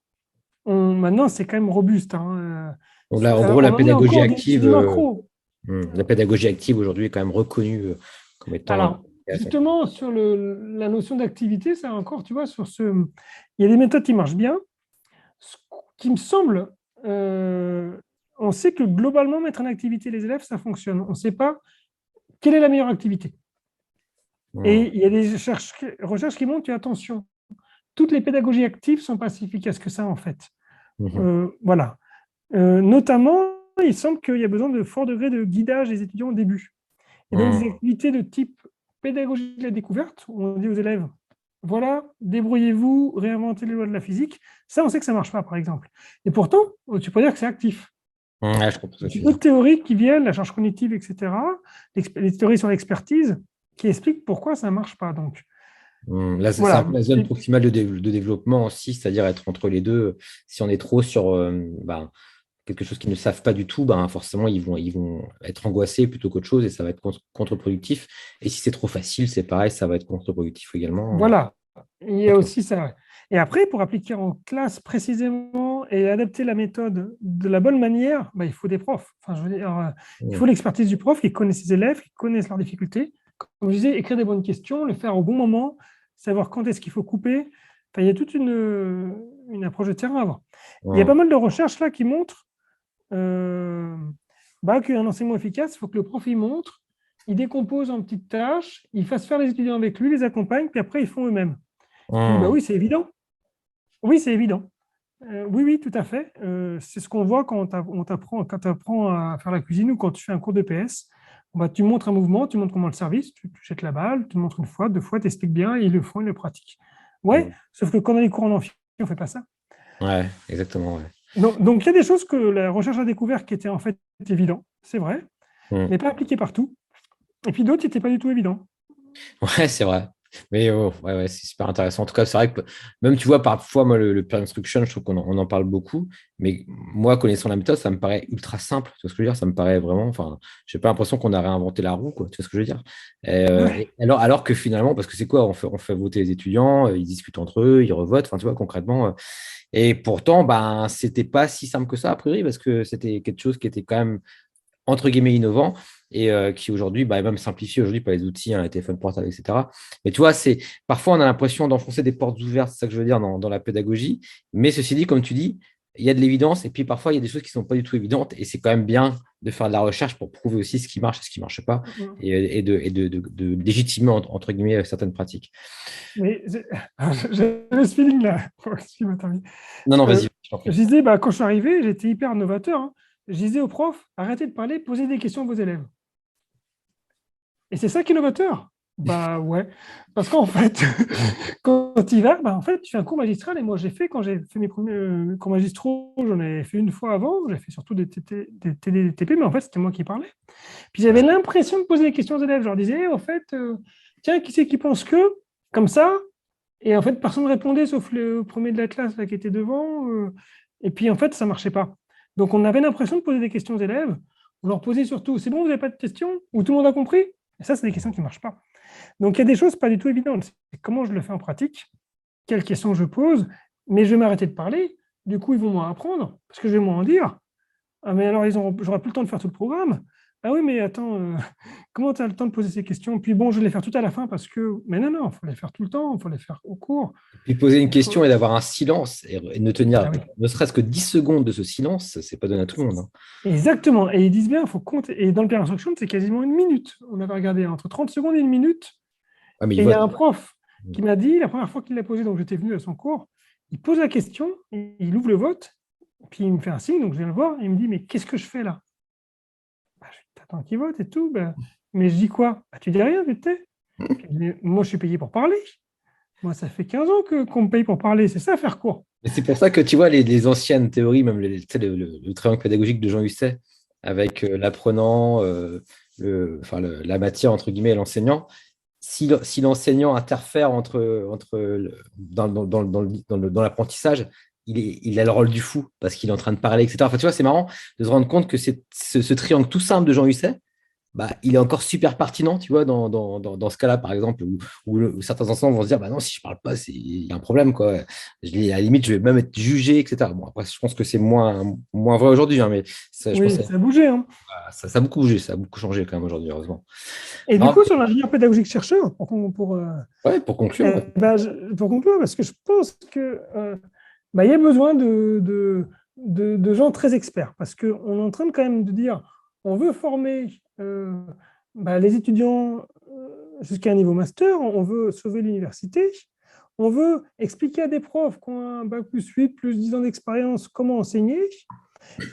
maintenant, c'est quand même robuste. Hein. Donc là, en gros, On en est encore, c'est du macro. la pédagogie active aujourd'hui est quand même reconnue comme étant Alors, justement, sur la notion d'activité, ça encore, tu vois, il y a des méthodes qui marchent bien. Ce qui me semble, on sait que globalement, mettre en activité les élèves, ça fonctionne. On ne sait pas quelle est la meilleure activité. Et hum, il y a des recherches qui montrent, attention, toutes les pédagogies actives ne sont pas si efficaces que ça, en fait. hum, Voilà. Notamment, il semble qu'il y a besoin de fort degré de guidage des étudiants au début. Et donc, des activités de type pédagogie de la découverte, où on dit aux élèves, voilà, débrouillez-vous, réinventez les lois de la physique. Ça, on sait que ça ne marche pas, par exemple. Et pourtant, tu peux dire que c'est actif. Ouais, je comprends ce que tu dis. D'autres théories qui viennent, la charge cognitive, etc., les théories sur l'expertise, qui expliquent pourquoi ça ne marche pas. Donc, Là, c'est un voilà. peu la zone proximale de développement aussi, c'est-à-dire être entre les deux. Si on est trop sur quelque chose qu'ils ne savent pas du tout, forcément, ils vont être angoissés plutôt qu'autre chose et ça va être contre-productif. Et si c'est trop facile, c'est pareil, ça va être contre-productif également. Voilà. Il y a Ok. aussi ça. Et après, pour appliquer en classe précisément et adapter la méthode de la bonne manière, il faut des profs. Enfin, je veux dire, il faut l'expertise du prof qui connaît ses élèves, qui connaissent leurs difficultés. Comme je disais, écrire des bonnes questions, le faire au bon moment, savoir quand est-ce qu'il faut couper. Enfin, il y a toute une approche de terrain à avoir. Il y a pas mal de recherches là qui montrent qu'un enseignement efficace, il faut que le prof y montre, il décompose en petites tâches, il fasse faire les étudiants avec lui, les accompagne, puis après ils font eux-mêmes. Oui, c'est évident. Oui, c'est évident. Oui, tout à fait. C'est ce qu'on voit quand on t'apprend, quand tu apprends à faire la cuisine ou quand tu fais un cours de PS. Tu montres un mouvement, tu montres comment le service, tu jettes la balle, tu le montres une fois, deux fois, tu expliques bien, ils le font, ils le pratiquent. Ouais, sauf que quand on a les cours en amphi, on ne fait pas ça. Ouais, exactement. Ouais. Donc, il y a des choses que la recherche a découvert qui étaient en fait évidentes, c'est vrai, mais pas appliquées partout. Et puis d'autres, qui n'étaient pas du tout évidents. Ouais, c'est vrai. Mais ouais, c'est super intéressant. En tout cas, c'est vrai que même, tu vois, parfois, moi, le peer instruction, je trouve on en parle beaucoup. Mais moi, connaissant la méthode, ça me paraît ultra simple. Tu vois ce que je veux dire? Ça me paraît vraiment. Enfin, j'ai pas l'impression qu'on a réinventé la roue, quoi. Tu vois ce que je veux dire? Ouais. Et alors que finalement, parce que c'est quoi? On fait voter les étudiants, ils discutent entre eux, ils revotent. Enfin, tu vois, concrètement. Et pourtant, c'était pas si simple que ça, a priori, parce que c'était quelque chose qui était quand même entre guillemets innovant et qui aujourd'hui est même simplifié aujourd'hui par les outils, les téléphones portables, etc. Mais tu vois, parfois on a l'impression d'enfoncer des portes ouvertes, c'est ça que je veux dire dans la pédagogie. Mais ceci dit, comme tu dis, il y a de l'évidence et puis parfois il y a des choses qui ne sont pas du tout évidentes et c'est quand même bien de faire de la recherche pour prouver aussi ce qui marche et ce qui ne marche pas et de légitimer entre guillemets certaines pratiques. Mais j'avais ce feeling-là. Excuse-moi, Tommy. Non, non, vas-y, je t'en Je prie. disais, quand je suis arrivé, j'étais hyper novateur. Hein. Je disais aux profs, arrêtez de parler, posez des questions à vos élèves. Et c'est ça qui est novateur. Bah ouais. Parce qu'en fait, quand tu y vas, en fait, tu fais un cours magistral. Et moi, quand j'ai fait mes premiers cours magistraux, j'en ai fait une fois avant. J'ai fait surtout des TD, mais en fait, c'était moi qui parlais. Puis j'avais l'impression de poser des questions aux élèves. Je leur disais, en fait, tiens, qui c'est qui pense que, comme ça, et en fait, personne ne répondait sauf le premier de la classe là, qui était devant. Et puis, en fait, ça ne marchait pas. Donc, on avait l'impression de poser des questions aux élèves. On leur posait surtout, c'est bon, vous n'avez pas de questions? Ou tout le monde a compris? Et ça, c'est des questions qui ne marchent pas. Donc, il y a des choses pas du tout évidentes. C'est comment je le fais en pratique, quelles questions je pose, mais je vais m'arrêter de parler. Du coup, ils vont moins apprendre, parce que je vais moins en dire. Ah, mais alors, j'aurai plus le temps de faire tout le programme. Ah oui, mais attends, comment tu as le temps de poser ces questions? Puis bon, je vais les faire tout à la fin parce que. Mais non, il faut les faire tout le temps, il faut les faire au cours. Puis poser une question et d'avoir un silence et ne tenir Ah oui, ne serait-ce que 10 secondes de ce silence, c'est pas donné à tout le monde. Hein. exactement. Et ils disent bien, il faut compter. Et dans le plan d'instruction, c'est quasiment une minute. On avait regardé entre 30 secondes et une minute. Ah, mais il Et il y vote. a un prof qui m'a dit, la première fois qu'il l'a posé, donc j'étais venu à son cours, il pose la question, il ouvre le vote, puis il me fait un signe, donc je viens le voir, et il me dit, mais qu'est-ce que je fais là? Je t'attends qu'il vote et tout. Mais je dis quoi? Tu dis rien, tu te tais. Moi, je suis payé pour parler. Moi, ça fait 15 ans qu'on me paye pour parler. C'est ça, faire court. Et c'est pour ça que tu vois les anciennes théories, même tu sais, le triangle pédagogique de Jean Husset, avec l'apprenant, la matière, entre guillemets, et l'enseignant, si l'enseignant interfère dans l'apprentissage, il a le rôle du fou parce qu'il est en train de parler, etc. Enfin, tu vois, c'est marrant de se rendre compte que ce triangle tout simple de Jean Husset, il est encore super pertinent, tu vois, dans ce cas-là, par exemple, où certains enseignants vont se dire, non, si je parle pas, il y a un problème, quoi. À la limite, je vais même être jugé, etc. Bon, après, je pense que c'est moins vrai aujourd'hui, hein, mais je pense Oui, que ça a bougé. Hein. ça a beaucoup bougé, ça a beaucoup changé quand même aujourd'hui, heureusement. Et du Non, coup, sur l'ingénieur pédagogique chercheur, ouais, pour conclure, ouais. pour conclure, parce que je pense que il y a besoin de gens très experts, parce qu'on est en train quand même de dire, on veut former les étudiants jusqu'à un niveau master, on veut sauver l'université, on veut expliquer à des profs qui ont un bac plus 8, plus 10 ans d'expérience, comment enseigner,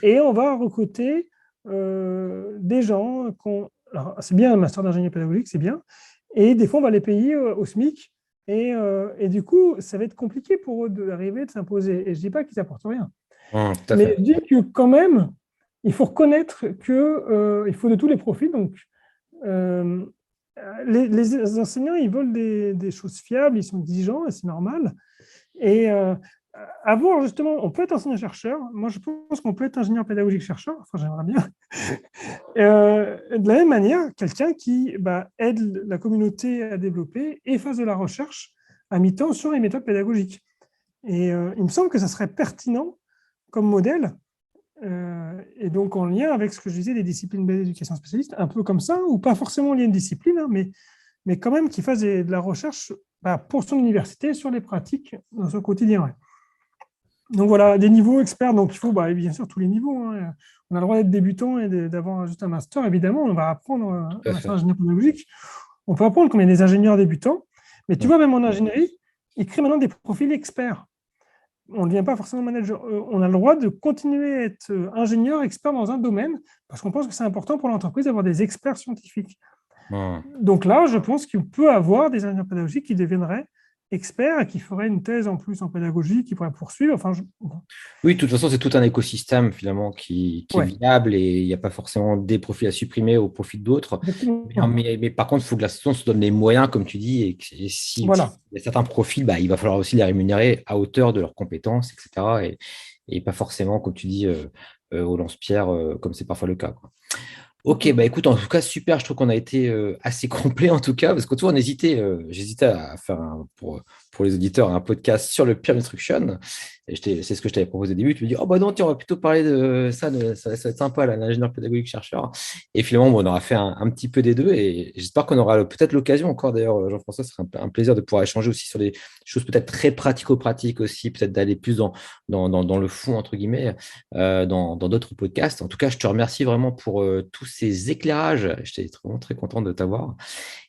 et on va recruter des gens alors, c'est bien un master d'ingénieur pédagogique, c'est bien, et des fois, on va les payer au SMIC, et du coup, ça va être compliqué pour eux d'arriver, de s'imposer. Et je ne dis pas qu'ils n'apportent rien, Tout à mais fait. je dis que quand même, il faut reconnaître qu'il faut de tous les profils. Donc, euh, les enseignants, ils veulent des choses fiables, ils sont exigeants, et c'est normal. Et avoir justement, on peut être enseignant-chercheur. Moi, je pense qu'on peut être ingénieur pédagogique-chercheur. Enfin, j'aimerais bien. De la même manière, quelqu'un qui aide la communauté à développer et fasse de la recherche à mi-temps sur les méthodes pédagogiques. Et il me semble que ça serait pertinent comme modèle, et donc en lien avec ce que je disais des disciplines d'éducation spécialiste, un peu comme ça, ou pas forcément lié à une discipline, hein, mais quand même qui fasse de la recherche pour son université sur les pratiques dans son quotidien. Ouais. Donc voilà, des niveaux experts, donc il faut bien sûr tous les niveaux. Hein. On a le droit d'être débutant et d'avoir juste un master, évidemment, on va apprendre un Tout à master fait. d'ingénieur pédagogique. On peut apprendre comme il y a des ingénieurs débutants, mais tu Mm. vois, même en ingénierie, ils créent maintenant des profils experts. On ne devient pas forcément manager. On a le droit de continuer à être ingénieur, expert dans un domaine, parce qu'on pense que c'est important pour l'entreprise d'avoir des experts scientifiques. Mm. Donc là, je pense qu'il peut avoir des ingénieurs pédagogiques qui deviendraient experts et qui feraient une thèse en plus en pédagogie, qui pourraient poursuivre. Enfin, Oui, de toute façon, c'est tout un écosystème finalement qui est ouais, viable et il n'y a pas forcément des profils à supprimer au profit d'autres. exactement. Mais par contre, il faut que l'association se donne les moyens, comme tu dis, et si Voilà. il y a certains profils, il va falloir aussi les rémunérer à hauteur de leurs compétences, etc. Et pas forcément, comme tu dis, au lance-pierre, comme c'est parfois le cas, quoi. Ok, écoute, en tout cas, super, je trouve qu'on a été assez complet en tout cas, parce que tu vois, j'hésitais à faire pour les auditeurs un podcast sur le peer instruction, et c'est ce que je t'avais proposé au début, tu me dis, oh bah non, tu aurais plutôt parlé de ça, ça va être sympa, là, l'ingénieur pédagogique chercheur, et finalement, on aura fait un petit peu des deux, et j'espère qu'on aura peut-être l'occasion encore, d'ailleurs, Jean-François, ce serait un plaisir de pouvoir échanger aussi sur des choses peut-être très pratico-pratiques aussi, peut-être d'aller plus dans le fond, entre guillemets, dans d'autres podcasts. En tout cas, je te remercie vraiment pour tous ces éclairages. J'étais vraiment très content de t'avoir.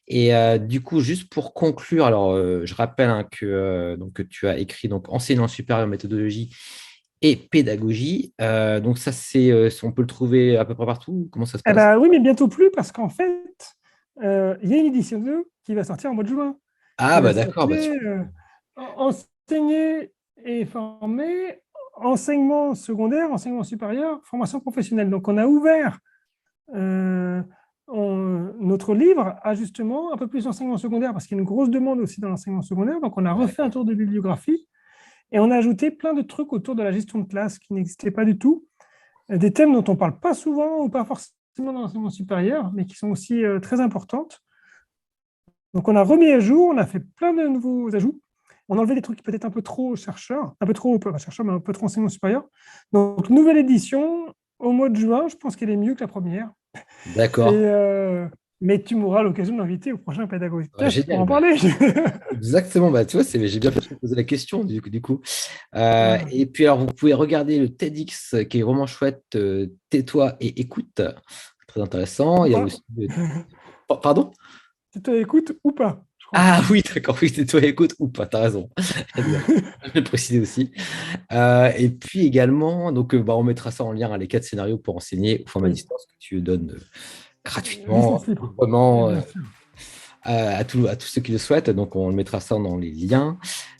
Et du coup, juste pour conclure, alors je rappelle que tu as écrit donc enseignant supérieur en méthodologie et pédagogie. Donc ça, on peut le trouver à peu près partout. Comment ça se passe? Oui, mais bientôt plus, parce qu'en fait, il y a une édition 2 qui va sortir en mois de juin, Ah qui va bah d'accord. s'appeler Enseigner et former, enseignement secondaire, enseignement supérieur, formation professionnelle. Donc, on a ouvert euh, notre livre à justement un peu plus d'enseignement secondaire, parce qu'il y a une grosse demande aussi dans l'enseignement secondaire. Donc, on a refait un tour de bibliographie et on a ajouté plein de trucs autour de la gestion de classe qui n'existaient pas du tout, des thèmes dont on ne parle pas souvent ou pas forcément dans l'enseignement supérieur, mais qui sont aussi très importantes. Donc, on a remis à jour, on a fait plein de nouveaux ajouts. On a enlevé des trucs peut-être un peu trop chercheurs, un peu trop, pas chercheurs, mais un peu trop enseignement supérieur. Donc, nouvelle édition au mois de juin, je pense qu'elle est mieux que la première. D'accord. Mais tu m'auras l'occasion de m'inviter au prochain Pédagogie Ouais, Cast pour génial. en parler. Exactement, tu vois, j'ai bien fait de poser la question du coup. Voilà. Et puis alors, vous pouvez regarder le TEDx qui est vraiment chouette, Tais-toi et écoute, très intéressant. Ou Il y a pas. aussi Pardon? Tu t'écoutes ou pas, je crois. Ah oui, d'accord, oui, Tais-toi et écoute ou pas, t'as raison. Exact. Je vais le préciser aussi. Et puis également, donc on mettra ça en lien, les 4 scénarios pour enseigner au format Oui, distance que tu donnes gratuitement, licence libre. Et librement, bien sûr. à tous ceux qui le souhaitent. Donc, on mettra ça dans les liens.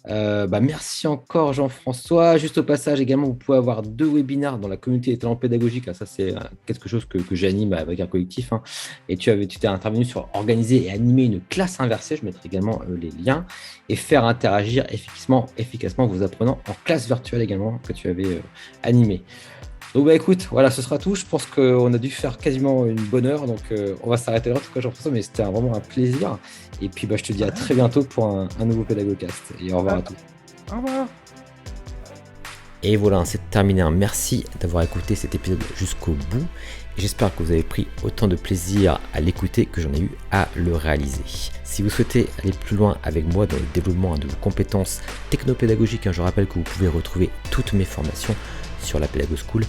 Merci encore, Jean-François. Juste au passage, également, vous pouvez avoir 2 webinaires dans la communauté des talents pédagogiques. Ça, c'est quelque chose que j'anime avec un collectif. Hein. Et tu t'es intervenu sur organiser et animer une classe inversée. Je mettrai également les liens. Et faire interagir efficacement vos apprenants en classe virtuelle également que tu avais animé. Donc écoute, voilà, ce sera tout. Je pense qu'on a dû faire quasiment une bonne heure, donc on va s'arrêter là. En tout cas, Jean-François, mais c'était vraiment un plaisir. Et puis je te dis à très bientôt pour un nouveau Pédagogcast. Et au revoir à tous. Au revoir. Et voilà, c'est terminé. Merci d'avoir écouté cet épisode jusqu'au bout. J'espère que vous avez pris autant de plaisir à l'écouter que j'en ai eu à le réaliser. Si vous souhaitez aller plus loin avec moi dans le développement de vos compétences technopédagogiques, je rappelle que vous pouvez retrouver toutes mes formations sur la Pédago School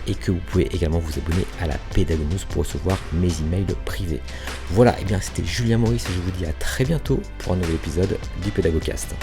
et que vous pouvez également vous abonner à la Pédago News pour recevoir mes emails privés. Voilà, et bien c'était Julien Maurice et je vous dis à très bientôt pour un nouvel épisode du Pédagogcast.